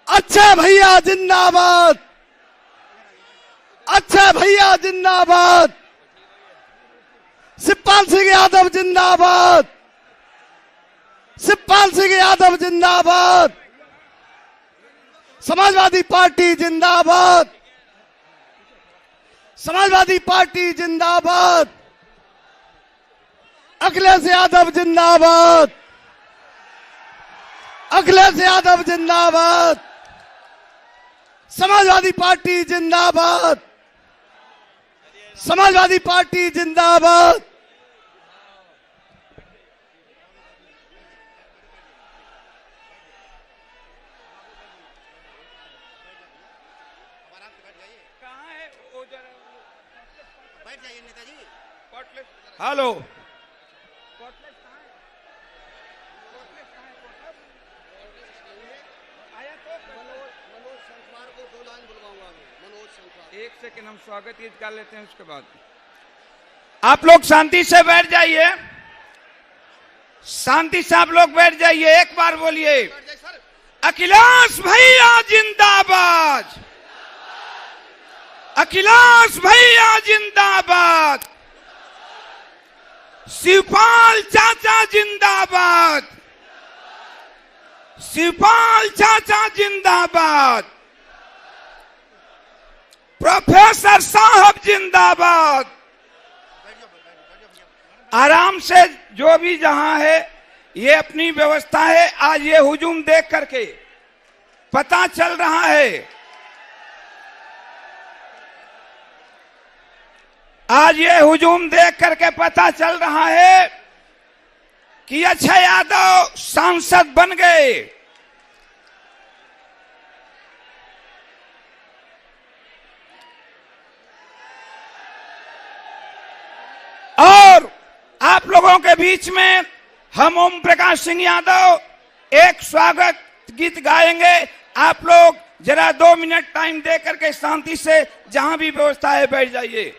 Speaker 2: अक्षय भैया जिंदाबाद, अक्षय भैया जिंदाबाद, शिवपाल सिंह यादव जिंदाबाद, शिवपाल सिंह यादव जिंदाबाद, समाजवादी पार्टी जिंदाबाद, समाजवादी पार्टी जिंदाबाद, अखिलेश यादव जिंदाबाद, अखिलेश यादव जिंदाबाद, समाजवादी पार्टी जिंदाबाद, समाजवादी पार्टी जिंदाबाद।
Speaker 6: हेलो, एक सेकंड हम स्वागत गीत कर लेते हैं, उसके बाद आप लोग शांति से बैठ जाइए, शांति से आप लोग बैठ जाइए। एक बार बोलिए, अखिलेश भैया जिंदाबाद, अखिलेश भैया जिंदाबाद, शिवपाल चाचा जिंदाबाद, शिवपाल चाचा जिंदाबाद, प्रोफेसर साहब जिंदाबाद। आराम से जो भी जहां है, ये अपनी व्यवस्था है। आज ये हुजूम देख करके पता चल रहा है, आज ये हुजूम देख करके पता चल रहा है कि अक्षय यादव सांसद बन गए। और आप लोगों के बीच में हम ओम प्रकाश सिंह यादव एक स्वागत गीत गाएंगे। आप लोग जरा 2 मिनट टाइम दे करके शांति से जहां भी व्यवस्था है बैठ जाइए।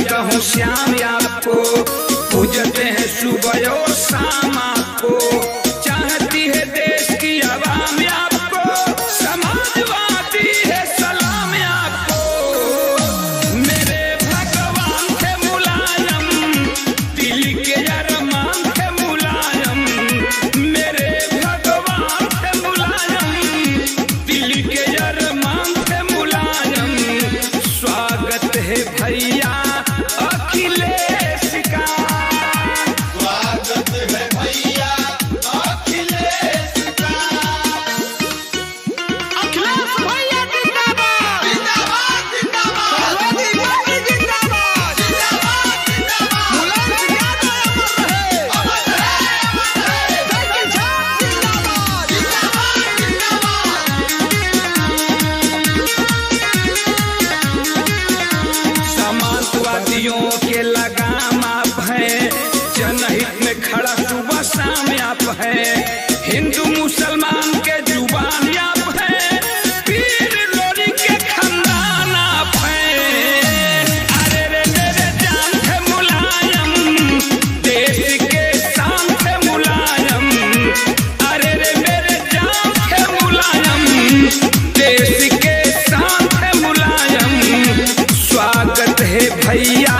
Speaker 6: कहूँ श्याम आपको, पूजते हैं सुबह और शाम आपको, चाहती है देश की आवाम आपको, समाजवादी है सलाम आपको। मेरे भगवान थे मुलायम, दिल के अरमान थे मुलायम, मेरे भगवान थे मुलायम, दिल के अरमान थे मुलायम। स्वागत है भैया अखिलेश का, स्वागत है भैया अखिलेश का। अखिलेश भैया जिंदाबाद, जिंदाबाद जिंदाबाद, समाजवादी जिंदाबाद, जिंदाबाद जिंदाबाद, मुलायम यादव अमर रहे, अमर रहे, जय किसान जिंदाबाद, जिंदाबाद। समाजवादियों के लगाम आप हैं, जनहित में खड़ा सुबह शाम आप हैं, हिंदू मुसलमान के जुबान आप हैं, पीर लोरी के खानदान आप हैं। अरे रे मेरे जान थे मुलायम, देश के शान थे मुलायम, अरे रे मेरे जान थे मुलायम, देश के शान थे मुलायम। स्वागत है भैया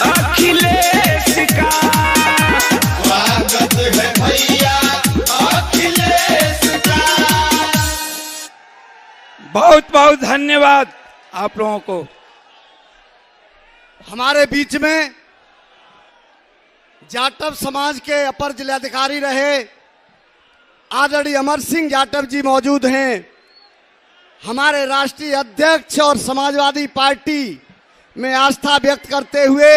Speaker 6: अखिलेश का, स्वागत है भैया अखिलेश का। बहुत बहुत धन्यवाद आप लोगों को।
Speaker 2: हमारे बीच में जाटव समाज के अपर जिलाधिकारी रहे आदरणीय अमर सिंह जाटव जी मौजूद हैं। हमारे राष्ट्रीय अध्यक्ष और समाजवादी पार्टी में आस्था व्यक्त करते हुए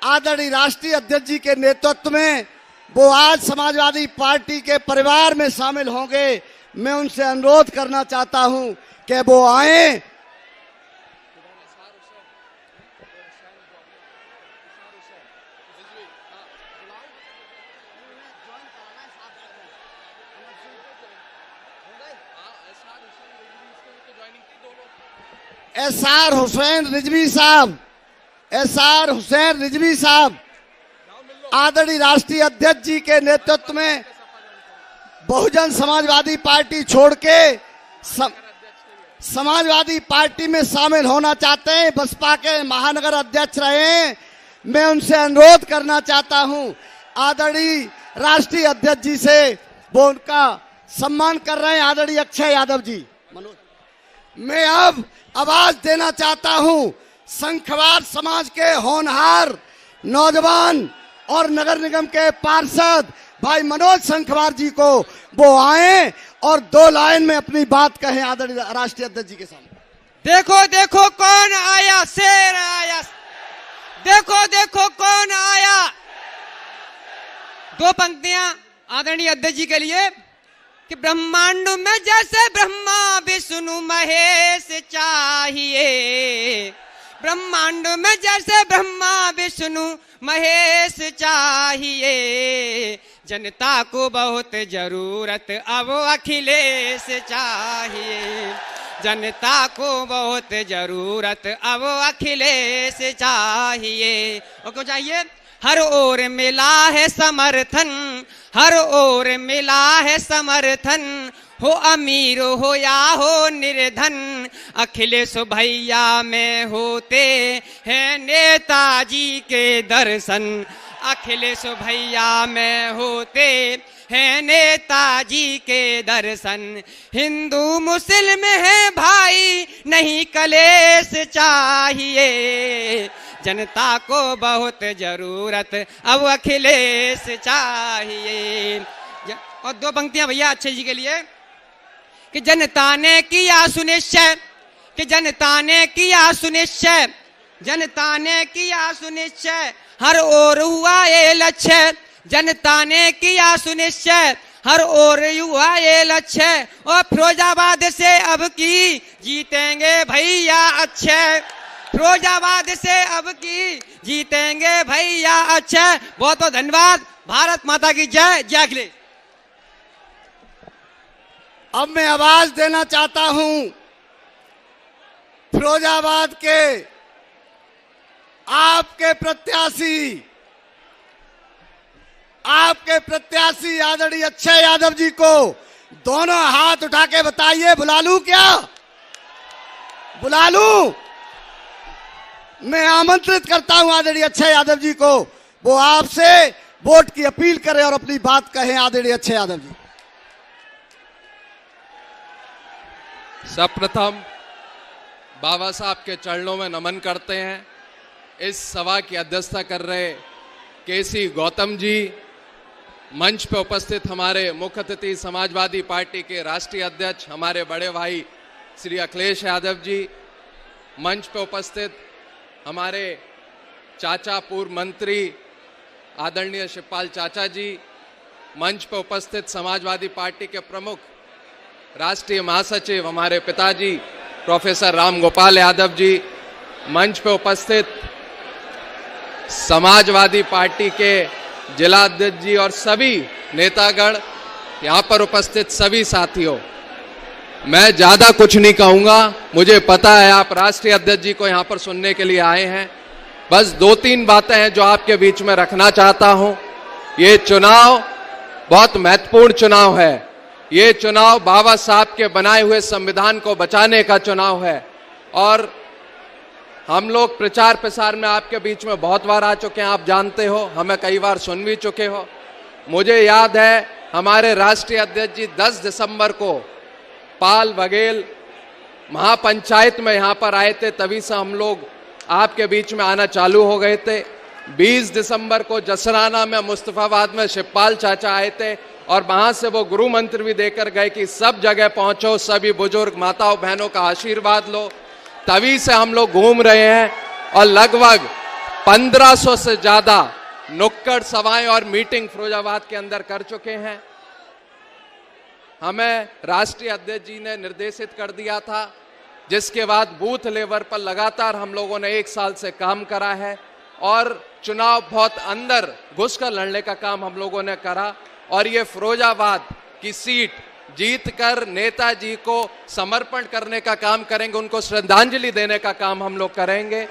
Speaker 2: आदरणीय राष्ट्रीय अध्यक्ष जी के नेतृत्व में वो आज समाजवादी पार्टी के परिवार में शामिल होंगे। मैं उनसे अनुरोध करना चाहता हूं कि वो आए। एसआर हुसैन रिजवी साहब आदरणीय राष्ट्रीय अध्यक्ष जी के नेतृत्व में बहुजन समाजवादी पार्टी छोड़ के समाजवादी पार्टी में शामिल होना चाहते हैं, बसपा के महानगर अध्यक्ष रहे हैं। मैं उनसे अनुरोध करना चाहता हूं आदरणीय राष्ट्रीय अध्यक्ष जी से, वो उनका सम्मान कर रहे हैं आदरणीय अक्षय यादव जी। मैं अब आवाज देना चाहता हूं संखवार समाज के होनहार नौजवान और नगर निगम के पार्षद भाई मनोज संखवार जी को, वो आए और 2 लाइन में अपनी बात कहें आदरणीय राष्ट्रीय अध्यक्ष जी के सामने।
Speaker 13: देखो देखो कौन आया, शेर आया, देखो देखो कौन आया। 2 पंक्तियां आदरणीय अध्यक्ष जी के लिए कि ब्रह्मांड में जैसे ब्रह्मा विष्णु महेश चाहिए, ब्रह्मांड में जैसे ब्रह्मा विष्णु महेश चाहिए, जनता को बहुत जरूरत अब अखिलेश चाहिए, जनता को बहुत जरूरत अब अखिलेश चाहिए। और क्यों चाहिए? हर ओर मिला है समर्थन, हर ओर मिला है समर्थन, हो अमीर हो या हो निर्धन, अखिलेश भैया में होते हैं नेताजी के दर्शन, अखिलेश भैया में होते हैं नेताजी के दर्शन। हिंदू मुस्लिम है भाई नहीं कलेश चाहिए, जनता को बहुत जरूरत अब अखिलेश चाहिए। और 2 पंक्तियां भैया अच्छे जी के लिए कि जनता ने किया सुनिश्चय, कि जनता ने किया सुनिश्चय, जनता ने किया सुनिश्चय, हर ओर हुआ ये लक्ष्य, जनता ने किया सुनिश्चय, हर ओर हुआ ये लक्ष्य। और फिरोजाबाद से अब की जीतेंगे भैया अच्छे, फिरोजाबाद से अब की जीतेंगे भैया अच्छे। बहुत बहुत धन्यवाद। भारत माता की जय। जय अखिलेश।
Speaker 2: अब मैं आवाज देना चाहता हूं फिरोजाबाद के आपके प्रत्याशी आदरणीय अक्षय यादव जी को। दोनों हाथ उठा के बताइए, बुला लूं क्या? बुला लूं? मैं आमंत्रित करता हूं आदरणीय अक्षय यादव जी को, वो आपसे वोट की अपील करें और अपनी बात कहें। आदरणीय अक्षय यादव जी।
Speaker 14: सर्वप्रथम बाबा साहब के चरणों में नमन करते हैं। इस सभा की अध्यक्षता कर रहे केसी गौतम जी, मंच पर उपस्थित हमारे मुख्य अतिथि समाजवादी पार्टी के राष्ट्रीय अध्यक्ष हमारे बड़े भाई श्री अखिलेश यादव जी, मंच पर उपस्थित हमारे चाचा पूर्व मंत्री आदरणीय शिवपाल चाचा जी, मंच पर उपस्थित समाजवादी पार्टी के प्रमुख राष्ट्रीय महासचिव हमारे पिताजी प्रोफेसर राम गोपाल यादव जी, मंच पर उपस्थित समाजवादी पार्टी के जिला अध्यक्ष जी और सभी नेतागण, यहाँ पर उपस्थित सभी साथियों, मैं ज्यादा कुछ नहीं कहूंगा। मुझे पता है आप राष्ट्रीय अध्यक्ष जी को यहाँ पर सुनने के लिए आए हैं। बस 2-3 बातें हैं जो आपके बीच में रखना चाहता हूं। ये चुनाव बहुत महत्वपूर्ण चुनाव है। ये चुनाव बाबा साहब के बनाए हुए संविधान को बचाने का चुनाव है और हम लोग प्रचार प्रसार में आपके बीच में बहुत बार आ चुके हैं, आप जानते हो, हमें कई बार सुन भी चुके हो। मुझे याद है हमारे राष्ट्रीय अध्यक्ष जी 10 दिसंबर को पाल बघेल महापंचायत में यहाँ पर आए थे, तभी से हम लोग आपके बीच में आना चालू हो गए थे। 20 दिसंबर को जसराना में, मुस्तफाबाद में शिवपाल चाचा आए थे और वहां से वो गुरु मंत्र भी देकर गए कि सब जगह पहुंचो, सभी बुजुर्ग माताओं बहनों का आशीर्वाद लो। तभी से हम लोग घूम रहे हैं और लगभग 1500 से ज्यादा नुक्कड़ सभाएं और मीटिंग फिरोजाबाद के अंदर कर चुके हैं। हमें राष्ट्रीय अध्यक्ष जी ने निर्देशित कर दिया था, जिसके बाद बूथ लेवल पर लगातार हम लोगों ने 1 साल से काम करा है और चुनाव बहुत अंदर घुसकर लड़ने का काम हम लोगों ने करा और ये फिरोजाबाद की सीट जीतकर नेताजी को समर्पण करने का काम करेंगे, उनको श्रद्धांजलि देने का काम हम लोग करेंगे।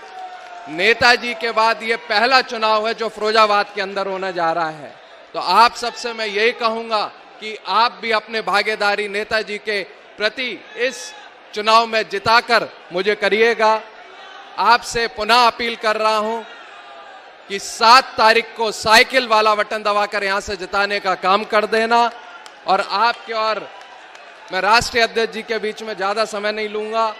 Speaker 14: नेताजी के बाद ये पहला चुनाव है जो फिरोजाबाद के अंदर होने जा रहा है। तो आप सबसे मैं यही कहूंगा कि आप भी अपने भागीदारी नेताजी के प्रति इस चुनाव में जिताकर मुझे करिएगा। आपसे पुनः अपील कर रहा हूं कि 7 तारीख को साइकिल वाला बटन दबाकर यहां से जिताने का काम कर देना। और आपके और मैं राष्ट्रीय अध्यक्ष जी के बीच में ज्यादा समय नहीं लूंगा,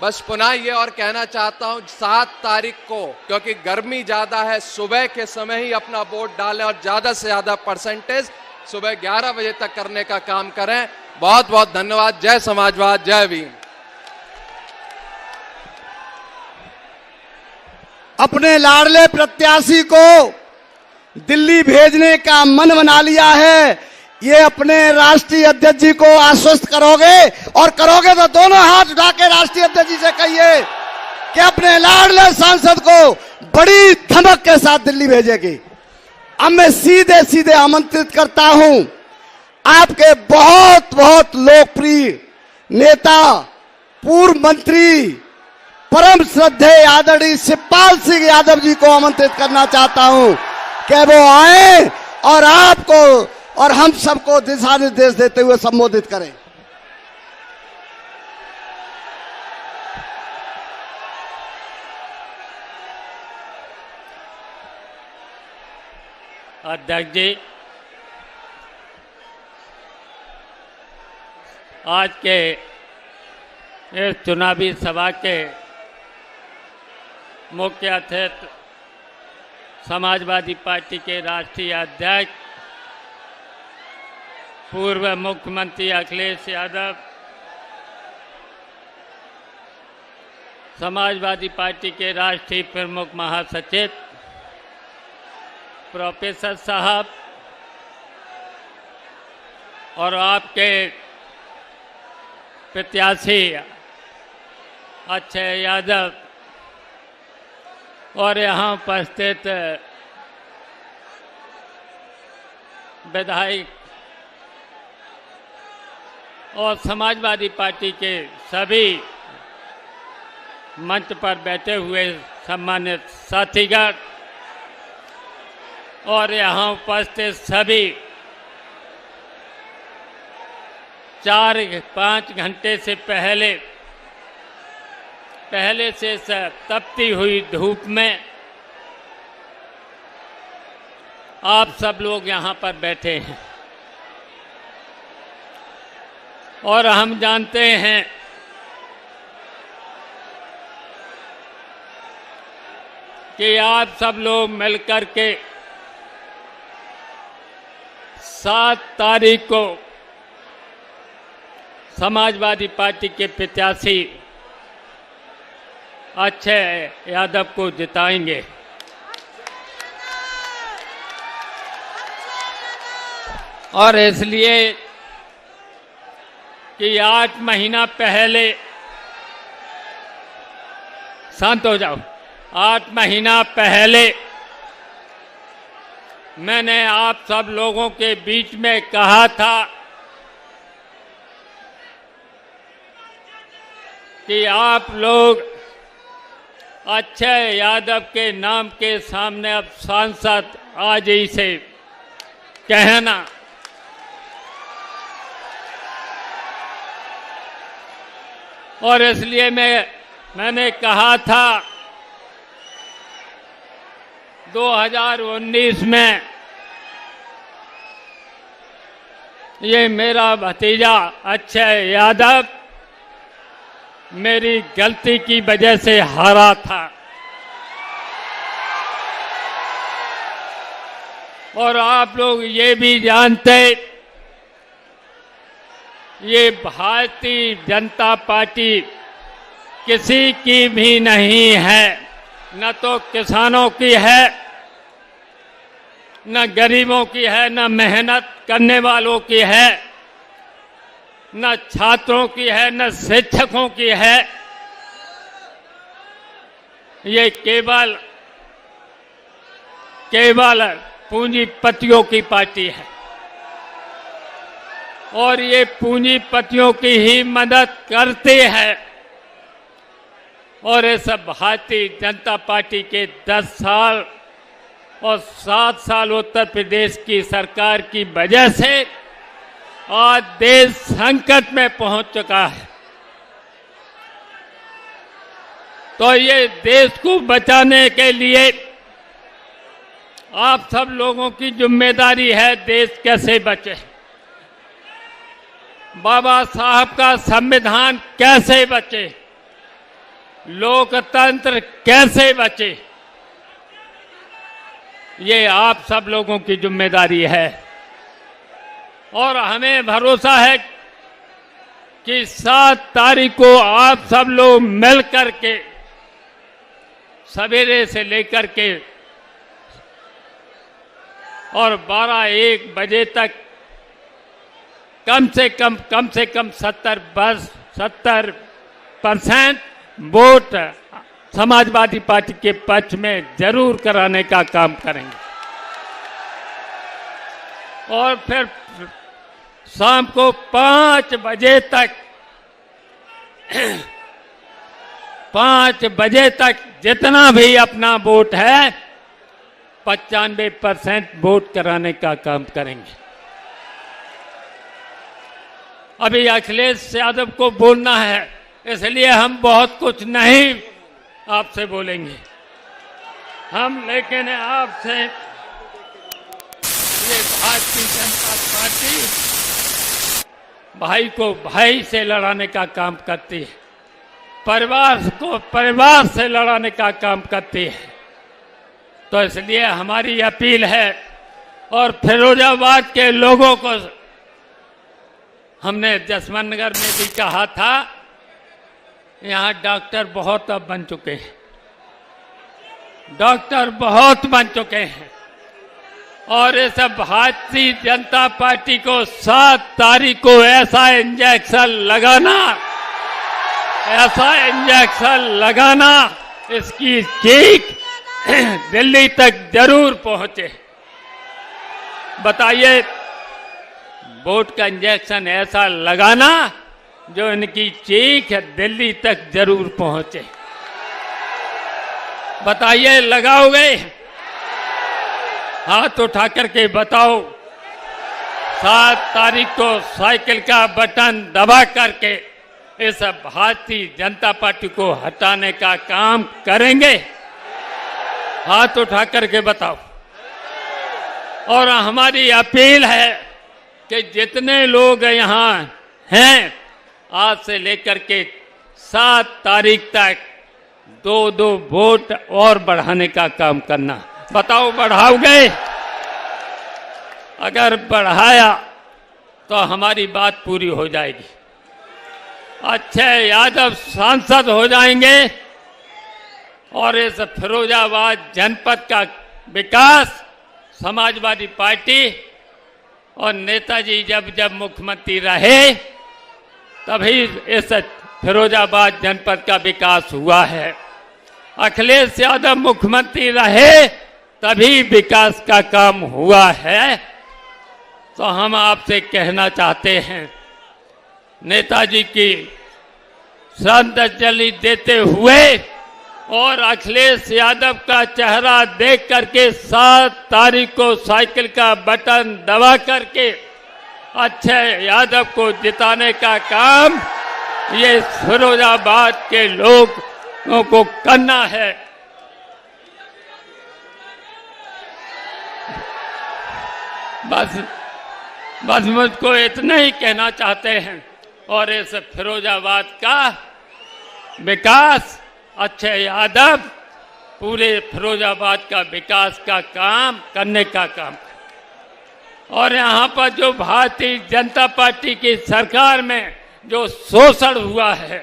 Speaker 14: बस पुनः ये और कहना चाहता हूं 7 तारीख को, क्योंकि गर्मी ज्यादा है, सुबह के समय ही अपना वोट डालें और ज्यादा से ज्यादा परसेंटेज सुबह 11 बजे तक करने का काम करें। बहुत बहुत धन्यवाद। जय समाजवाद, जय भीम।
Speaker 2: अपने लाडले प्रत्याशी को दिल्ली भेजने का मन बना लिया है, ये अपने राष्ट्रीय अध्यक्ष जी को आश्वस्त करोगे? और करोगे तो दोनों हाथ उठा के राष्ट्रीय अध्यक्ष जी से कहिए कि अपने लाडले सांसद को बड़ी धमक के साथ दिल्ली भेजेगी। अब मैं सीधे सीधे आमंत्रित करता हूं आपके बहुत बहुत लोकप्रिय नेता, पूर्व मंत्री, परम श्रद्धेय आदरणीय शिवपाल सिंह यादव जी को आमंत्रित करना चाहता हूं कि वो आए और आपको और हम सबको दिशा निर्देश देते हुए संबोधित करें।
Speaker 15: अध्यक्ष जी, आज के इस चुनावी सभा के मुख्य अतिथि समाजवादी पार्टी के राष्ट्रीय अध्यक्ष पूर्व मुख्यमंत्री अखिलेश यादव, समाजवादी पार्टी के राष्ट्रीय प्रमुख महासचिव प्रोफेसर साहब और आपके प्रत्याशी अक्षय यादव और यहाँ उपस्थित विधायक और समाजवादी पार्टी के सभी मंच पर बैठे हुए सम्मानित साथीगण और यहाँ उपस्थित सभी 4-5 घंटे से पहले से तपती हुई धूप में आप सब लोग यहाँ पर बैठे हैं और हम जानते हैं कि आप सब लोग मिलकर के 7 तारीख को समाजवादी पार्टी के प्रत्याशी अक्षय यादव को जिताएंगे। और इसलिए कि 8 महीना पहले, शांत हो जाओ, 8 महीना पहले मैंने आप सब लोगों के बीच में कहा था कि आप लोग अक्षय यादव के नाम के सामने अब सांसद आज ही से कहना। और इसलिए मैंने कहा था 2019 में ये मेरा भतीजा अक्षय यादव मेरी गलती की वजह से हारा था। और आप लोग ये भी जानते, ये भारतीय जनता पार्टी किसी की भी नहीं है, न तो किसानों की है, न गरीबों की है, न मेहनत करने वालों की है, न छात्रों की है, न शिक्षकों की है। ये केवल पूंजीपतियों की पार्टी है और ये पूंजीपतियों की ही मदद करती है। और ये सब भारतीय जनता पार्टी के 10 साल और 7 साल उत्तर प्रदेश की सरकार की वजह से आज देश संकट में पहुंच चुका है। तो ये देश को बचाने के लिए आप सब लोगों की जिम्मेदारी है, देश कैसे बचे, बाबा साहब का संविधान कैसे बचे, लोकतंत्र कैसे बचे, ये आप सब लोगों की जिम्मेदारी है। और हमें भरोसा है कि 7 तारीख को आप सब लोग मिल करके सवेरे से लेकर के और 12-1 बजे तक कम से कम 70% वोट समाजवादी पार्टी के पक्ष में जरूर कराने का काम करेंगे। और फिर शाम को 5 बजे तक जितना भी अपना वोट है 95% वोट कराने का काम करेंगे। अभी अखिलेश यादव को बोलना है, इसलिए हम बहुत कुछ नहीं आपसे बोलेंगे हम, लेकिन आपसे ये भारतीय जनता पार्टी भाई को भाई से लड़ाने का काम करती है, परिवार को परिवार से लड़ाने का काम करती है। तो इसलिए हमारी अपील है, और फिरोजाबाद के लोगों को हमने जसवंत नगर में भी कहा था, यहाँ डॉक्टर बहुत अब बन चुके हैं, डॉक्टर बहुत बन चुके हैं। और इस भारतीय जनता पार्टी को 7 तारीख को ऐसा इंजेक्शन लगाना, इसकी चीख दिल्ली तक जरूर पहुंचे। बताइए, वोट का इंजेक्शन ऐसा लगाना जो इनकी चीख दिल्ली तक जरूर पहुंचे। बताइए, लगाओगे? हाथ उठा करके बताओ। 7 तारीख को साइकिल का बटन दबा करके इस भारतीय जनता पार्टी को हटाने का काम करेंगे? हाथ उठा करके बताओ। और हमारी अपील है कि जितने लोग यहाँ हैं, आज से लेकर के 7 तारीख तक 2-2 वोट और बढ़ाने का काम करना। बताओ, बढ़ाओगे? अगर बढ़ाया तो हमारी बात पूरी हो जाएगी। अक्षय यादव सांसद हो जाएंगे और इस फिरोजाबाद जनपद का विकास समाजवादी पार्टी और नेताजी जब मुख्यमंत्री रहे तभी इस फिरोजाबाद जनपद का विकास हुआ है। अखिलेश यादव मुख्यमंत्री रहे तभी विकास का काम हुआ है। तो हम आपसे कहना चाहते हैं, नेताजी की श्रद्धांजलि देते हुए और अखिलेश यादव का चेहरा देख करके 7 तारीख को साइकिल का बटन दबा करके अक्षय यादव को जिताने का काम ये फिरोजाबाद के लोगों को करना है। बस मुझको इतना ही कहना चाहते हैं। और इस फिरोजाबाद का विकास, अक्षय यादव पूरे फिरोजाबाद का विकास का काम करने का काम और यहाँ पर जो भारतीय जनता पार्टी की सरकार में जो शोषण हुआ है,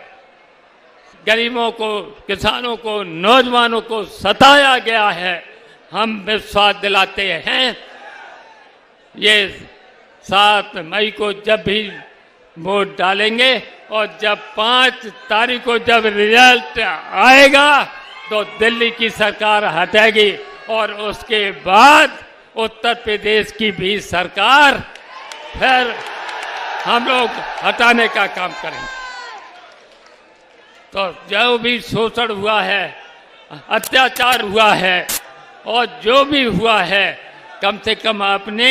Speaker 15: गरीबों को, किसानों को, नौजवानों को सताया गया है, हम विश्वास दिलाते हैं ये 7 मई को जब भी वोट डालेंगे और जब 5 तारीख को जब रिजल्ट आएगा तो दिल्ली की सरकार हटेगी और उसके बाद उत्तर प्रदेश की भी सरकार फिर हम लोग हटाने का काम करेंगे। तो जो भी शोषण हुआ है, अत्याचार हुआ है और जो भी हुआ है, कम से कम अपने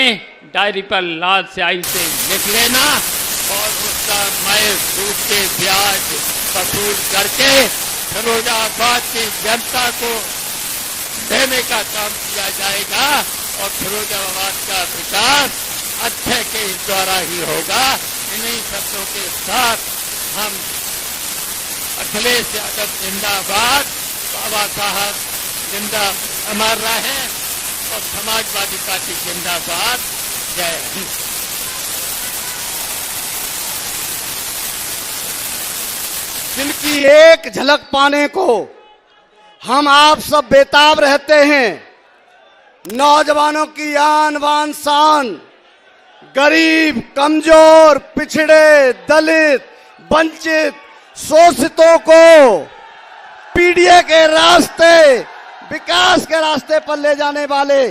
Speaker 15: डायरी पर लाल स्याही से लिख लेना और उसका मैं सूद के ब्याज वसूल करके फिरोजाबाद की जनता को देने का काम किया जाएगा और फिरोजाबाद का विकास अच्छे के द्वारा ही होगा। इन्हीं शब्दों के साथ हम अखिलेश यादव जिंदाबाद, बाबा साहब जिंदा अमर रहे और समाजवादी पार्टी जिंदाबाद। जय हिंद।
Speaker 2: जिनकी एक झलक पाने को हम आप सब बेताब रहते हैं, नौजवानों की आन बान शान, गरीब, कमजोर, पिछड़े, दलित, वंचित, शोषितों को पीडीए के रास्ते, विकास के रास्ते पर ले जाने वाले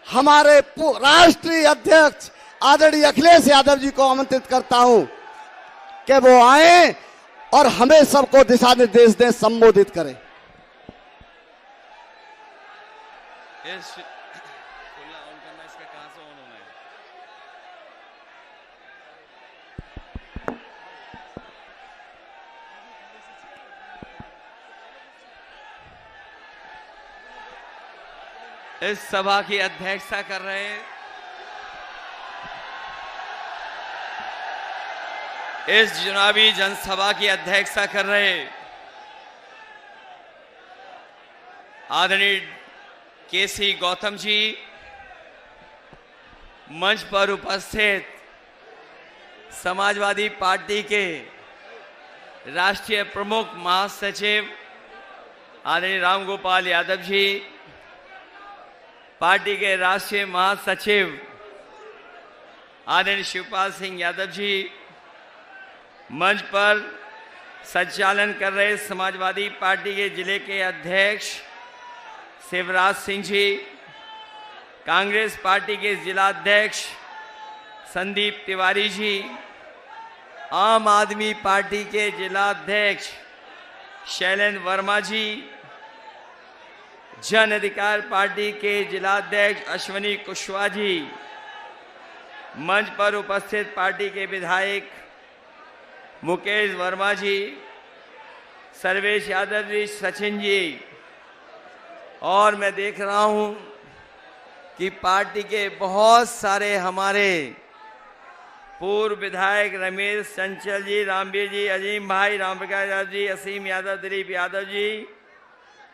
Speaker 2: हमारे राष्ट्रीय अध्यक्ष आदरणीय अखिलेश यादव जी को आमंत्रित करता हूं कि वो आए और हमें सबको दिशा निर्देश दें, संबोधित करें।
Speaker 16: इस सभा की अध्यक्षता कर रहे हैं, इस चुनावी जनसभा की अध्यक्षता कर रहे आदरणीय केसी गौतम जी, मंच पर उपस्थित समाजवादी पार्टी के राष्ट्रीय प्रमुख महासचिव आदरणीय रामगोपाल यादव जी, पार्टी के राष्ट्रीय महासचिव आदरणीय शिवपाल सिंह यादव जी, मंच पर संचालन कर रहे समाजवादी पार्टी के जिले के अध्यक्ष शिवराज सिंह जी, कांग्रेस पार्टी के जिला अध्यक्ष संदीप तिवारी जी, आम आदमी पार्टी के जिला अध्यक्ष शैलेंद्र वर्मा जी, जन अधिकार पार्टी के जिला अध्यक्ष अश्विनी कुशवाहा जी, मंच पर उपस्थित पार्टी के विधायक मुकेश वर्मा जी, सर्वेश यादव जी, सचिन जी, और मैं देख रहा हूं कि पार्टी के बहुत सारे हमारे पूर्व विधायक रमेश चंचल जी, रामवीर जी, अजीम भाई, रामप्रकाश यादव जी, असीम यादव, दिलीप यादव जी,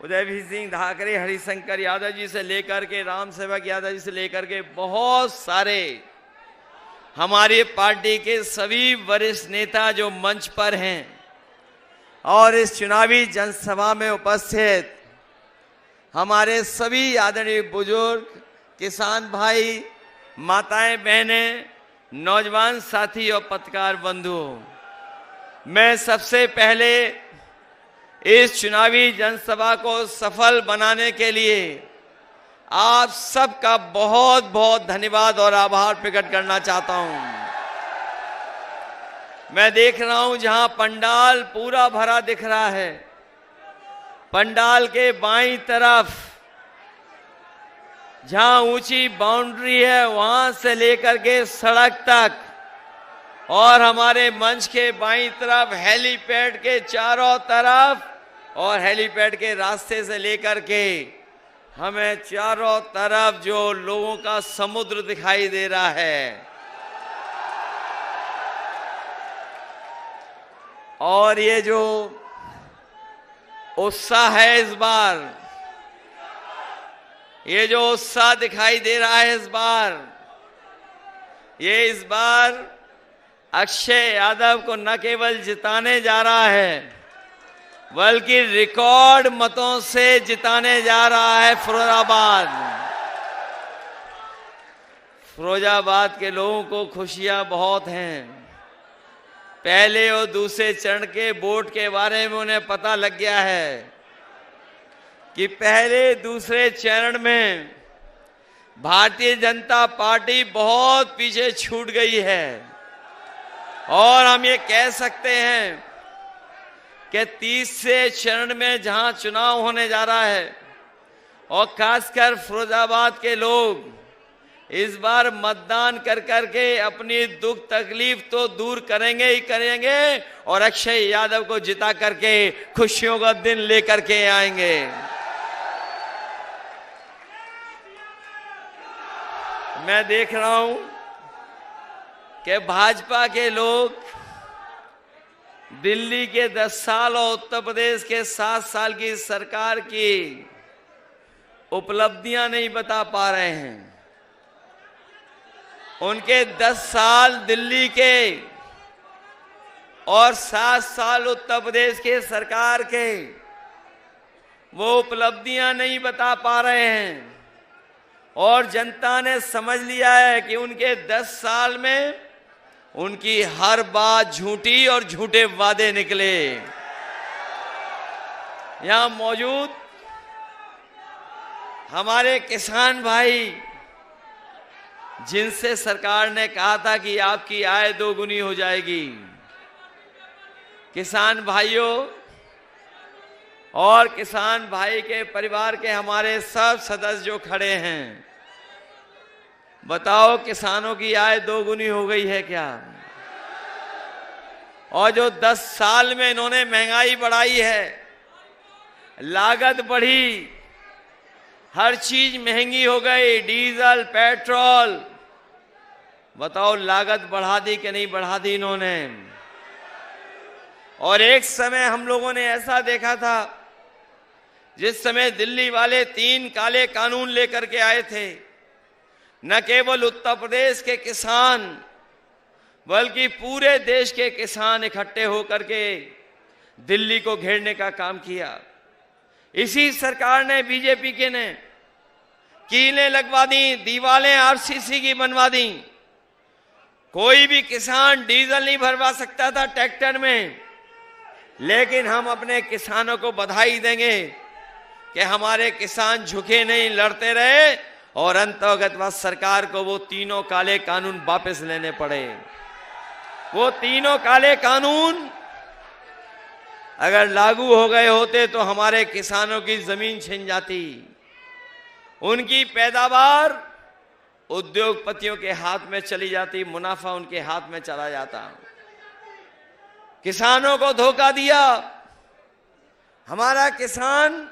Speaker 16: उदयवीर सिंह धाकरे, हरिशंकर यादव जी से लेकर के राम सेवक यादव जी से लेकर के बहुत सारे हमारी पार्टी के सभी वरिष्ठ नेता जो मंच पर हैं और इस चुनावी जनसभा में उपस्थित हमारे सभी आदरणीय बुजुर्ग, किसान भाई, माताएं, बहनें, नौजवान साथी और पत्रकार बंधु, मैं सबसे पहले इस चुनावी जनसभा को सफल बनाने के लिए आप सबका बहुत बहुत धन्यवाद और आभार प्रकट करना चाहता हूं। मैं देख रहा हूं जहां पंडाल पूरा भरा दिख रहा है, पंडाल के बाईं तरफ जहां ऊंची बाउंड्री है वहां से लेकर के सड़क तक और हमारे मंच के बाईं तरफ हेलीपैड के चारों तरफ और हेलीपैड के रास्ते से लेकर के हमें चारों तरफ जो लोगों का समुद्र दिखाई दे रहा है और ये जो उत्साह है इस बार, ये जो उत्साह दिखाई दे रहा है इस बार, ये इस बार अक्षय यादव को न केवल जिताने जा रहा है बल्कि रिकॉर्ड मतों से जिताने जा रहा है फिरोजाबाद। फिरोजाबाद के लोगों को खुशियां बहुत हैं। पहले और दूसरे चरण के वोट के बारे में उन्हें पता लग गया है कि पहले दूसरे चरण में भारतीय जनता पार्टी बहुत पीछे छूट गई है और हम ये कह सकते हैं कि तीसरे चरण में जहां चुनाव होने जा रहा है और खासकर फिरोजाबाद के लोग इस बार मतदान कर करके अपनी दुख तकलीफ तो दूर करेंगे ही करेंगे और अक्षय यादव को जिता करके खुशियों का दिन लेकर के आएंगे। मैं देख रहा हूं कि भाजपा के लोग दिल्ली के 10 साल और उत्तर प्रदेश के 7 साल की सरकार की उपलब्धियां नहीं बता पा रहे हैं। उनके 10 साल दिल्ली के और 7 साल उत्तर प्रदेश के सरकार के वो उपलब्धियां नहीं बता पा रहे हैं और जनता ने समझ लिया है कि उनके 10 साल में उनकी हर बात झूठी और झूठे वादे निकले। यहां मौजूद हमारे किसान भाई जिनसे सरकार ने कहा था कि आपकी आय 2 गुनी हो जाएगी, किसान भाइयों और किसान भाई के परिवार के हमारे सब सदस्य जो खड़े हैं, बताओ किसानों की आय 2 गुनी हो गई है क्या? और जो 10 साल में इन्होंने महंगाई बढ़ाई है, लागत बढ़ी, हर चीज महंगी हो गई, डीजल पेट्रोल, बताओ लागत बढ़ा दी कि नहीं बढ़ा दी इन्होंने? और एक समय हम लोगों ने ऐसा देखा था जिस समय दिल्ली वाले 3 काले कानून लेकर के आए थे, न केवल उत्तर प्रदेश के किसान बल्कि पूरे देश के किसान इकट्ठे होकर के दिल्ली को घेरने का काम किया। इसी सरकार ने, बीजेपी के ने कीलें लगवा दी, दीवारें आरसीसी की बनवा दी। कोई भी किसान डीजल नहीं भरवा सकता था ट्रैक्टर में, लेकिन हम अपने किसानों को बधाई देंगे कि हमारे किसान झुके नहीं, लड़ते रहे और अंतर्गत सरकार को वो 3 काले कानून वापस लेने पड़े। वो 3 काले कानून अगर लागू हो गए होते तो हमारे किसानों की जमीन छिन जाती, उनकी पैदावार उद्योगपतियों के हाथ में चली जाती, मुनाफा उनके हाथ में चला जाता। किसानों को धोखा दिया। हमारा किसान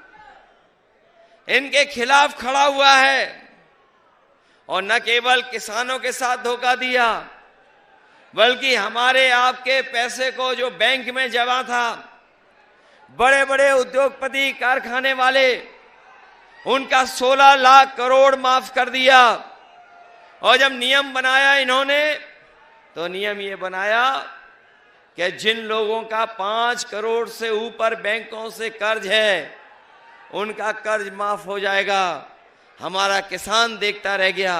Speaker 16: इनके खिलाफ खड़ा हुआ है और न केवल किसानों के साथ धोखा दिया बल्कि हमारे आपके पैसे को जो बैंक में जमा था, बड़े बड़े उद्योगपति कारखाने वाले, उनका 16 लाख करोड़ माफ कर दिया। और जब नियम बनाया इन्होंने तो नियम ये बनाया कि जिन लोगों का 5 करोड़ से ऊपर बैंकों से कर्ज है उनका कर्ज माफ हो जाएगा। हमारा किसान देखता रह गया,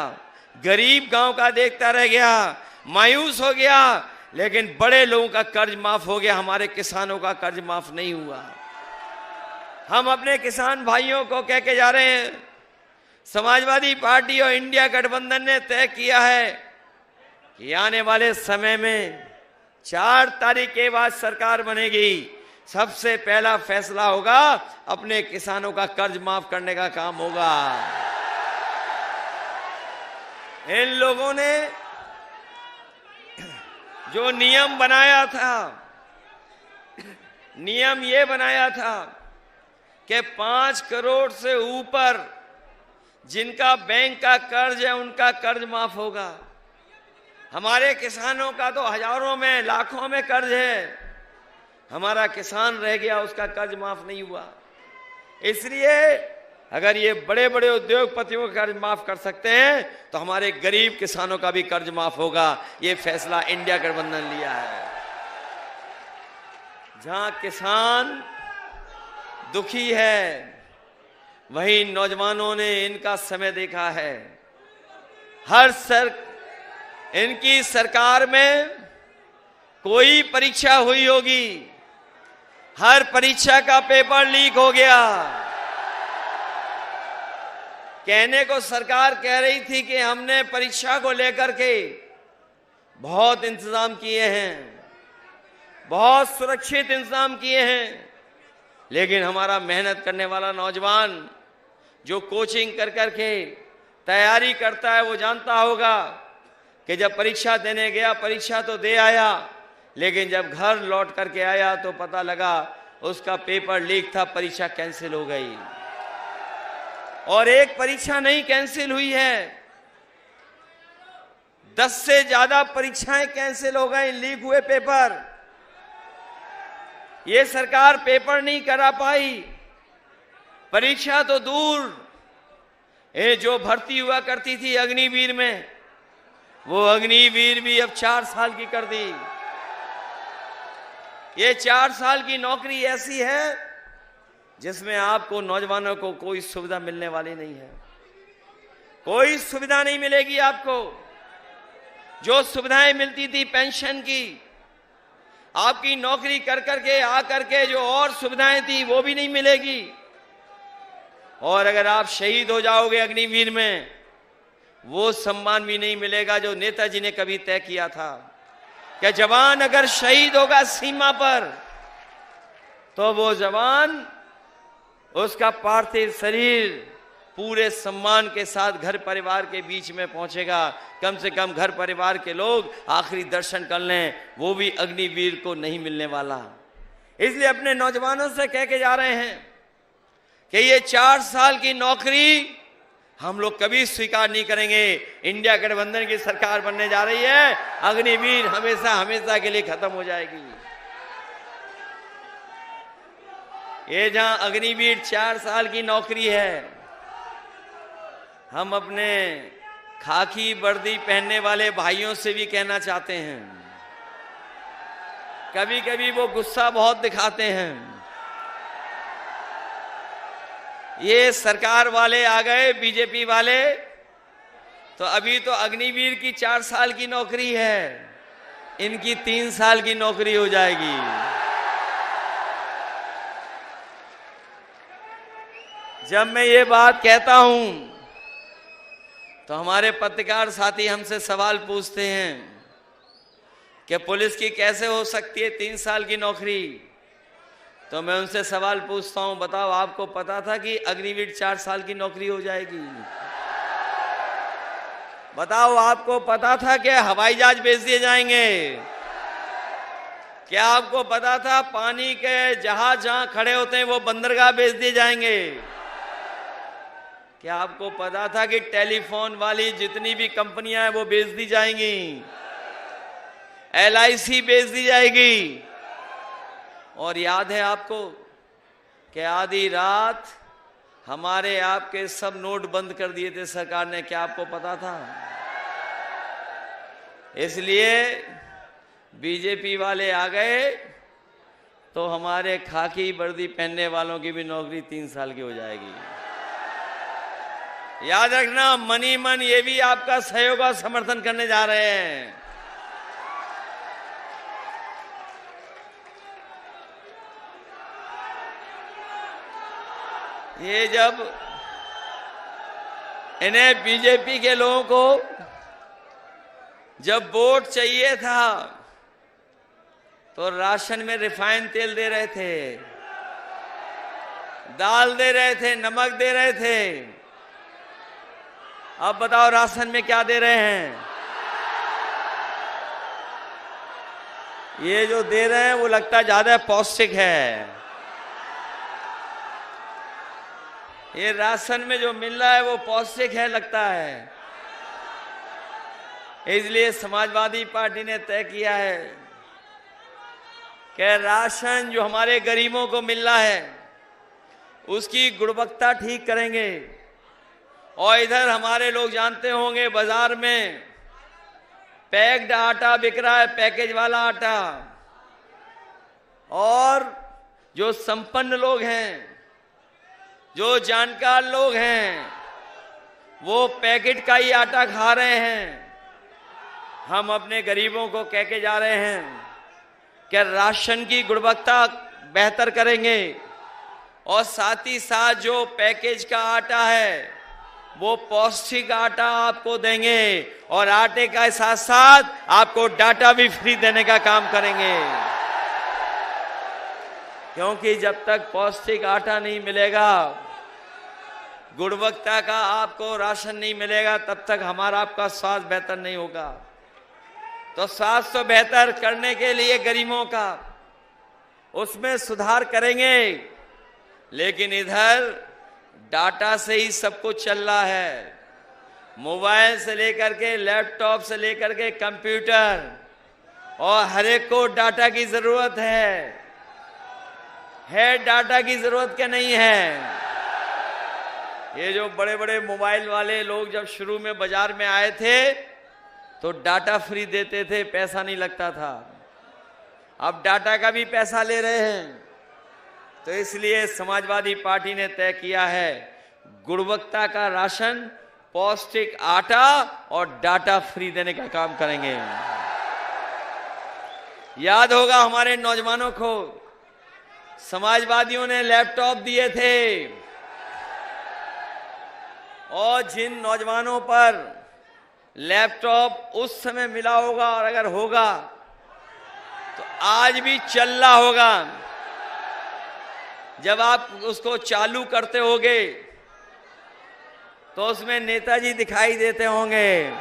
Speaker 16: गरीब गांव का देखता रह गया, मायूस हो गया, लेकिन बड़े लोगों का कर्ज माफ हो गया, हमारे किसानों का कर्ज माफ नहीं हुआ। हम अपने किसान भाइयों को कह के जा रहे हैं, समाजवादी पार्टी और इंडिया गठबंधन ने तय किया है कि आने वाले समय में 4 तारीख के बाद सरकार बनेगी, सबसे पहला फैसला होगा अपने किसानों का कर्ज माफ करने का काम होगा। इन लोगों ने जो नियम बनाया था, नियम ये बनाया था कि 5 करोड़ से ऊपर जिनका बैंक का कर्ज है उनका कर्ज माफ होगा। हमारे किसानों का तो हजारों में, लाखों में कर्ज है, हमारा किसान रह गया, उसका कर्ज माफ नहीं हुआ। इसलिए अगर ये बड़े बड़े उद्योगपतियों का कर्ज माफ कर सकते हैं तो हमारे गरीब किसानों का भी कर्ज माफ होगा। ये फैसला इंडिया गठबंधन लिया है। जहां किसान दुखी है वहीं नौजवानों ने इनका समय देखा है। इनकी सरकार में कोई परीक्षा हुई होगी, हर परीक्षा का पेपर लीक हो गया। कहने को सरकार कह रही थी कि हमने परीक्षा को लेकर के बहुत इंतजाम किए हैं, बहुत सुरक्षित इंतजाम किए हैं, लेकिन हमारा मेहनत करने वाला नौजवान जो कोचिंग कर करके तैयारी करता है वो जानता होगा कि जब परीक्षा देने गया, परीक्षा तो दे आया, लेकिन जब घर लौट करके आया तो पता लगा उसका पेपर लीक था, परीक्षा कैंसिल हो गई। और एक परीक्षा नहीं कैंसिल हुई है, 10 से ज्यादा परीक्षाएं कैंसिल हो गई, लीक हुए पेपर। ये सरकार पेपर नहीं करा पाई, परीक्षा तो दूर, ये जो भर्ती हुआ करती थी अग्निवीर में, वो अग्निवीर भी अब 4 साल की कर दी। ये 4 साल की नौकरी ऐसी है जिसमें आपको नौजवानों को कोई सुविधा मिलने वाली नहीं है, कोई सुविधा नहीं मिलेगी आपको। जो सुविधाएं मिलती थी पेंशन की, आपकी नौकरी कर करके आ करके जो और सुविधाएं थी वो भी नहीं मिलेगी। और अगर आप शहीद हो जाओगे अग्निवीर में, वो सम्मान भी नहीं मिलेगा जो नेताजी ने कभी तय किया था कि जवान अगर शहीद होगा सीमा पर तो वो जवान, उसका पार्थिव शरीर पूरे सम्मान के साथ घर परिवार के बीच में पहुंचेगा। कम से कम घर परिवार के लोग आखिरी दर्शन कर लें, वो भी अग्निवीर को नहीं मिलने वाला। इसलिए अपने नौजवानों से कह के जा रहे हैं कि ये 4 साल की नौकरी हम लोग कभी स्वीकार नहीं करेंगे। इंडिया गठबंधन की सरकार बनने जा रही है, अग्निवीर हमेशा हमेशा के लिए खत्म हो जाएगी। ये जहां अग्निवीर 4 साल की नौकरी है, हम अपने खाकी वर्दी पहनने वाले भाइयों से भी कहना चाहते हैं, कभी कभी वो गुस्सा बहुत दिखाते हैं। ये सरकार वाले आ गए, बीजेपी वाले, तो अभी तो अग्निवीर की 4 साल की नौकरी है, इनकी 3 साल की नौकरी हो जाएगी। जब मैं ये बात कहता हूं तो हमारे पत्रकार साथी हमसे सवाल पूछते हैं कि पुलिस की कैसे हो सकती है 3 साल की नौकरी। तो मैं उनसे सवाल पूछता हूं, बताओ आपको पता था कि अग्निवीर 4 साल की नौकरी हो जाएगी? बताओ आपको पता था कि हवाई जहाज भेज दिए जाएंगे? क्या आपको पता था पानी के जहाज जहां खड़े होते हैं वो बंदरगाह भेज दिए जाएंगे? क्या आपको पता था कि टेलीफोन वाली जितनी भी कंपनियां हैं वो बेच दी जाएंगी, LIC बेच दी जाएगी? और याद है आपको कि आधी रात हमारे आपके सब नोट बंद कर दिए थे सरकार ने, क्या आपको पता था? इसलिए बीजेपी वाले आ गए तो हमारे खाकी वर्दी पहनने वालों की भी नौकरी 3 साल की हो जाएगी। याद रखना, मनी मन ये भी आपका सहयोग और समर्थन करने जा रहे हैं। ये जब इन्हें बीजेपी के लोगों को जब वोट चाहिए था तो राशन में रिफाइंड तेल दे रहे थे, दाल दे रहे थे, नमक दे रहे थे। अब बताओ राशन में क्या दे रहे हैं? ये जो दे रहे हैं वो लगता है ज्यादा पौष्टिक है। ये राशन में जो मिल रहा है वो पौष्टिक है लगता है। इसलिए समाजवादी पार्टी ने तय किया है कि राशन जो हमारे गरीबों को मिल रहा है, उसकी गुणवत्ता ठीक करेंगे। और इधर हमारे लोग जानते होंगे बाजार में पैक्ड आटा बिक रहा है, पैकेज वाला आटा। और जो संपन्न लोग हैं, जो जानकार लोग हैं, वो पैकेट का ही आटा खा रहे हैं। हम अपने गरीबों को कह के जा रहे हैं कि राशन की गुणवत्ता बेहतर करेंगे और साथ ही साथ जो पैकेज का आटा है वो पौष्टिक आटा आपको देंगे और आटे का साथ साथ आपको डाटा भी फ्री देने का काम करेंगे। क्योंकि जब तक पौष्टिक आटा नहीं मिलेगा, गुणवत्ता का आपको राशन नहीं मिलेगा, तब तक हमारा आपका स्वास्थ्य बेहतर नहीं होगा। तो स्वास्थ्य बेहतर करने के लिए गरीबों का उसमें सुधार करेंगे, लेकिन इधर डाटा से ही सब कुछ चल रहा है। मोबाइल से लेकर के लैपटॉप से लेकर के कंप्यूटर, और हर एक को डाटा की जरूरत है डाटा की जरूरत क्या नहीं है। ये जो बड़े बड़े मोबाइल वाले लोग जब शुरू में बाजार में आए थे तो डाटा फ्री देते थे, पैसा नहीं लगता था। अब डाटा का भी पैसा ले रहे हैं। तो इसलिए समाजवादी पार्टी ने तय किया है गुणवत्ता का राशन, पौष्टिक आटा और डाटा फ्री देने का काम करेंगे। याद होगा हमारे नौजवानों को समाजवादियों ने लैपटॉप दिए थे, और जिन नौजवानों पर लैपटॉप उस समय मिला होगा और अगर होगा तो आज भी चल रहा होगा, जब आप उसको चालू करते होगे तो उसमें नेताजी दिखाई देते होंगे।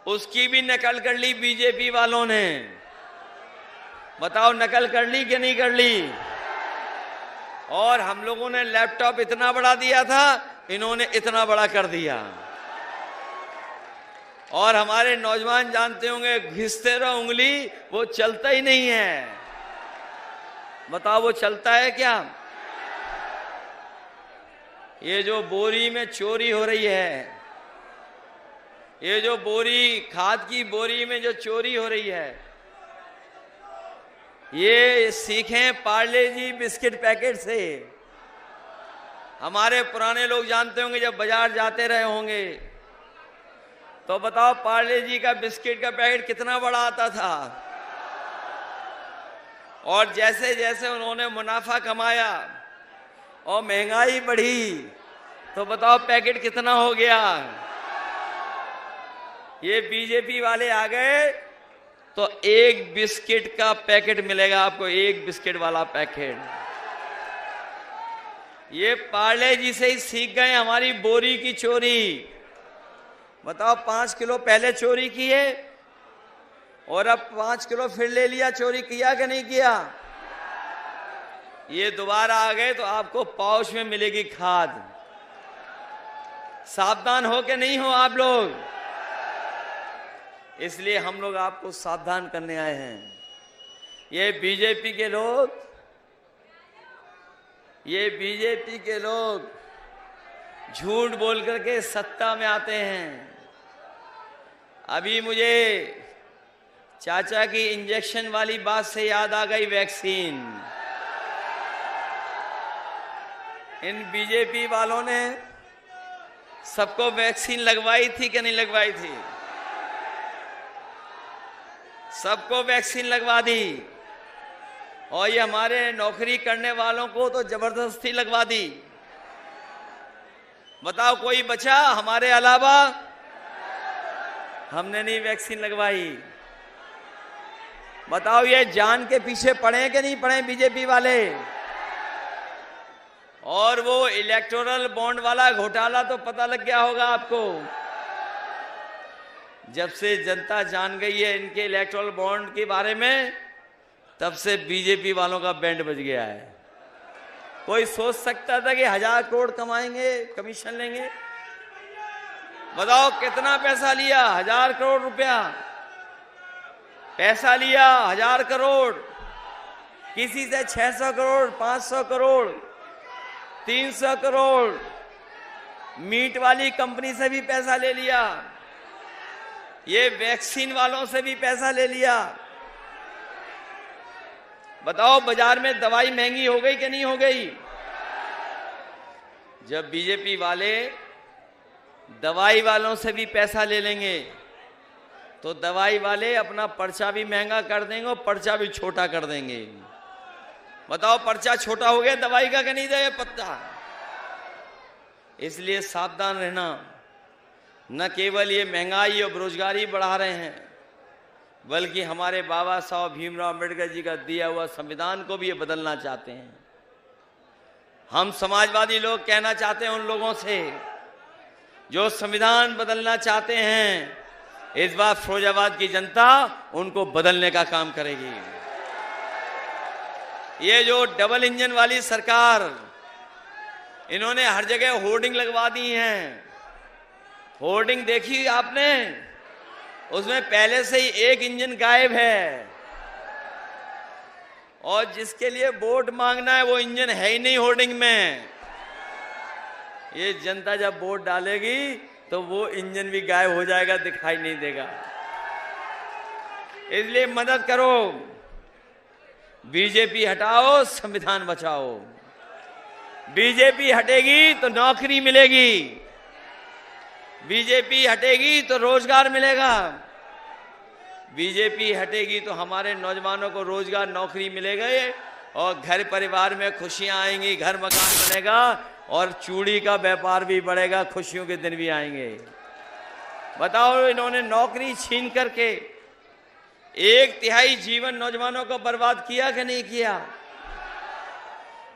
Speaker 16: उसकी भी नकल कर ली बीजेपी वालों ने। बताओ नकल कर ली कि नहीं कर ली? और हम लोगों ने लैपटॉप इतना बड़ा दिया था, इन्होंने इतना बड़ा कर दिया। और हमारे नौजवान जानते होंगे घिसते रहो उंगली, वो चलता ही नहीं है। बताओ वो चलता है क्या? ये जो बोरी में चोरी हो रही है, ये जो बोरी, खाद की बोरी में जो चोरी हो रही है, ये सीखें पार्ले जी बिस्किट पैकेट से। हमारे पुराने लोग जानते होंगे जब बाजार जाते रहे होंगे तो बताओ पार्ले जी का बिस्किट का पैकेट कितना बड़ा आता था। और जैसे जैसे उन्होंने मुनाफा कमाया और महंगाई बढ़ी तो बताओ पैकेट कितना हो गया। ये बीजेपी वाले आ गए तो एक बिस्किट का पैकेट मिलेगा आपको, एक बिस्किट वाला पैकेट। ये पार्ले जी से ही सीख गए हमारी बोरी की चोरी। बताओ 5 किलो पहले चोरी किए और अब 5 किलो फिर ले लिया। चोरी किया कि नहीं किया? ये दोबारा आ गए तो आपको पाउच में मिलेगी खाद। सावधान हो के नहीं हो आप लोग? इसलिए हम लोग आपको सावधान करने आए हैं। ये बीजेपी के लोग झूठ बोल करके सत्ता में आते हैं। अभी मुझे चाचा की इंजेक्शन वाली बात से याद आ गई, वैक्सीन। इन बीजेपी वालों ने सबको वैक्सीन लगवाई थी कि नहीं लगवाई थी? सबको वैक्सीन लगवा दी। और ये हमारे नौकरी करने वालों को तो जबरदस्ती लगवा दी। बताओ कोई बचा हमारे अलावा? हमने नहीं वैक्सीन लगवाई। बताओ ये जान के पीछे पड़े कि नहीं पड़े बीजेपी वाले? और वो इलेक्टोरल बॉन्ड वाला घोटाला तो पता लग गया होगा आपको। जब से जनता जान गई है इनके इलेक्टोरल बॉन्ड के बारे में, तब से बीजेपी वालों का बैंड बज गया है। कोई सोच सकता था कि 1000 करोड़ कमाएंगे, कमीशन लेंगे? बताओ कितना पैसा लिया? 1000 करोड़ रुपया पैसा लिया, 1000 करोड़। किसी से 600 करोड़, 500 करोड़, 300 करोड़, मीट वाली कंपनी से भी पैसा ले लिया, ये वैक्सीन वालों से भी पैसा ले लिया। बताओ बाजार में दवाई महंगी हो गई कि नहीं हो गई? जब बीजेपी वाले दवाई वालों से भी पैसा ले लेंगे तो दवाई वाले अपना पर्चा भी महंगा कर देंगे और पर्चा भी छोटा कर देंगे। बताओ पर्चा छोटा हो गया दवाई का कि नहीं दे पत्ता? इसलिए सावधान रहना। न केवल ये महंगाई और बेरोजगारी बढ़ा रहे हैं बल्कि हमारे बाबा साहब भीमराव अम्बेडकर जी का दिया हुआ संविधान को भी ये बदलना चाहते हैं। हम समाजवादी लोग कहना चाहते हैं उन लोगों से जो संविधान बदलना चाहते हैं, इस बार फिरोजाबाद की जनता उनको बदलने का काम करेगी। ये जो डबल इंजन वाली सरकार, इन्होंने हर जगह होर्डिंग लगवा दी हैं। होर्डिंग देखी आपने? उसमें पहले से ही एक इंजन गायब है और जिसके लिए वोट मांगना है वो इंजन है ही नहीं होर्डिंग में। ये जनता जब वोट डालेगी तो वो इंजन भी गायब हो जाएगा, दिखाई नहीं देगा। इसलिए मदद करो, बीजेपी हटाओ, संविधान बचाओ। बीजेपी हटेगी तो नौकरी मिलेगी, बीजेपी हटेगी तो रोजगार मिलेगा, बीजेपी हटेगी तो हमारे नौजवानों को रोजगार नौकरी मिलेगा और घर परिवार में खुशियां आएंगी, घर मकान बनेगा और चूड़ी का व्यापार भी बढ़ेगा, खुशियों के दिन भी आएंगे। बताओ इन्होंने नौकरी छीन करके 1/3 जीवन नौजवानों को बर्बाद किया कि नहीं किया?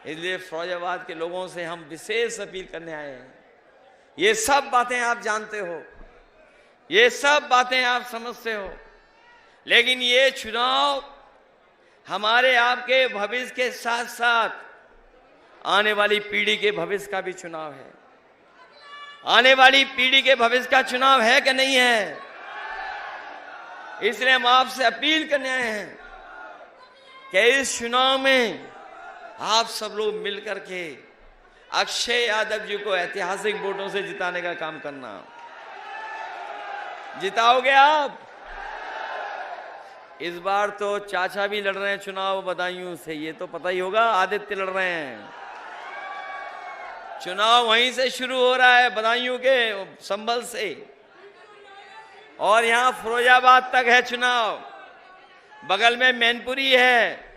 Speaker 16: इसलिए फिरोजाबाद के लोगों से हम विशेष अपील करने आए हैं। ये सब बातें आप जानते हो, ये सब बातें आप समझते हो, लेकिन ये चुनाव हमारे आपके भविष्य के साथ साथ आने वाली पीढ़ी के भविष्य का भी चुनाव है। आने वाली पीढ़ी के भविष्य का चुनाव है कि नहीं है? इसलिए हम आपसे अपील करने आए हैं कि इस चुनाव में आप सब लोग मिलकर के अक्षय यादव जी को ऐतिहासिक वोटों से जिताने का काम करना। जिताओगे आप? इस बार तो चाचा भी लड़ रहे हैं चुनाव बदायूं से, ये तो पता ही होगा। आदित्य लड़ रहे हैं, चुनाव वहीं से शुरू हो रहा है, बदायूं के संभल से, और यहां फिरोजाबाद तक है चुनाव। बगल में मैनपुरी है।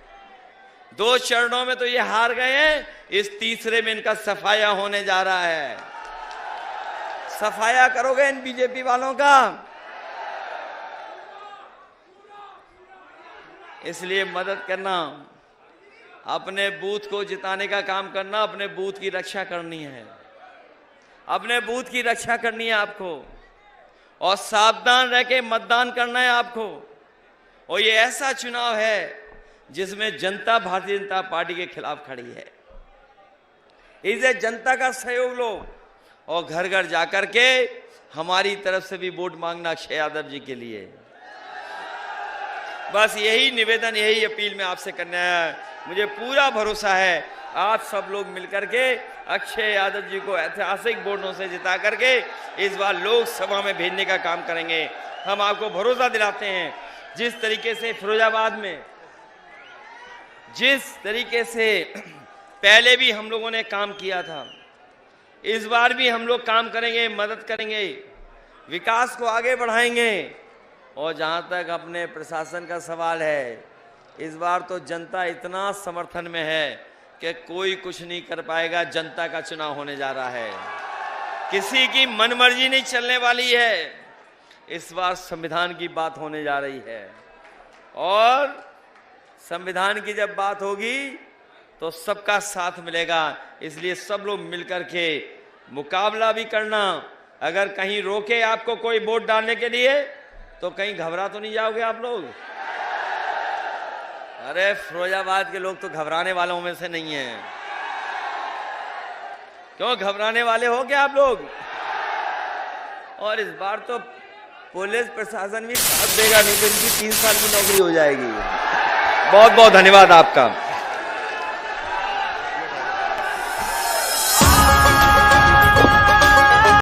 Speaker 16: 2 चरणों में तो ये हार गए हैं, इस तीसरे में इनका सफाया होने जा रहा है। सफाया करोगे इन बीजेपी वालों का? इसलिए मदद करना, अपने बूथ को जिताने का काम करना, अपने बूथ की रक्षा करनी है, अपने बूथ की रक्षा करनी है आपको, और सावधान रह के मतदान करना है आपको। और ये ऐसा चुनाव है जिसमें जनता भारतीय जनता पार्टी के खिलाफ खड़ी है। इसे जनता का सहयोग लो और घर घर जाकर के हमारी तरफ से भी वोट मांगना अक्षय यादव जी के लिए। बस यही निवेदन, यही अपील मैं आपसे करना है। मुझे पूरा भरोसा है आप सब लोग मिलकर के अक्षय यादव जी को ऐतिहासिक वोटों से जिता करके इस बार लोकसभा में भेजने का काम करेंगे। हम आपको भरोसा दिलाते हैं, जिस तरीके से फिरोजाबाद में, जिस तरीके से पहले भी हम लोगों ने काम किया था, इस बार भी हम लोग काम करेंगे, मदद करेंगे, विकास को आगे बढ़ाएंगे। और जहां तक अपने प्रशासन का सवाल है, इस बार तो जनता इतना समर्थन में है कि कोई कुछ नहीं कर पाएगा। जनता का चुनाव होने जा रहा है, किसी की मनमर्जी नहीं चलने वाली है। इस बार संविधान की बात होने जा रही है, और संविधान की जब बात होगी तो सबका साथ मिलेगा। इसलिए सब लोग मिलकर के मुकाबला भी करना। अगर कहीं रोके आपको कोई वोट डालने के लिए तो कहीं घबरा तो नहीं जाओगे आप लोग? अरे फिरोजाबाद के लोग तो घबराने वालों में से नहीं हैं। क्यों घबराने वाले हो क्या आप लोग? और इस बार तो पुलिस प्रशासन भी साथ देगा, नहीं तो इनकी 3 साल की नौकरी हो जाएगी। बहुत बहुत धन्यवाद आपका।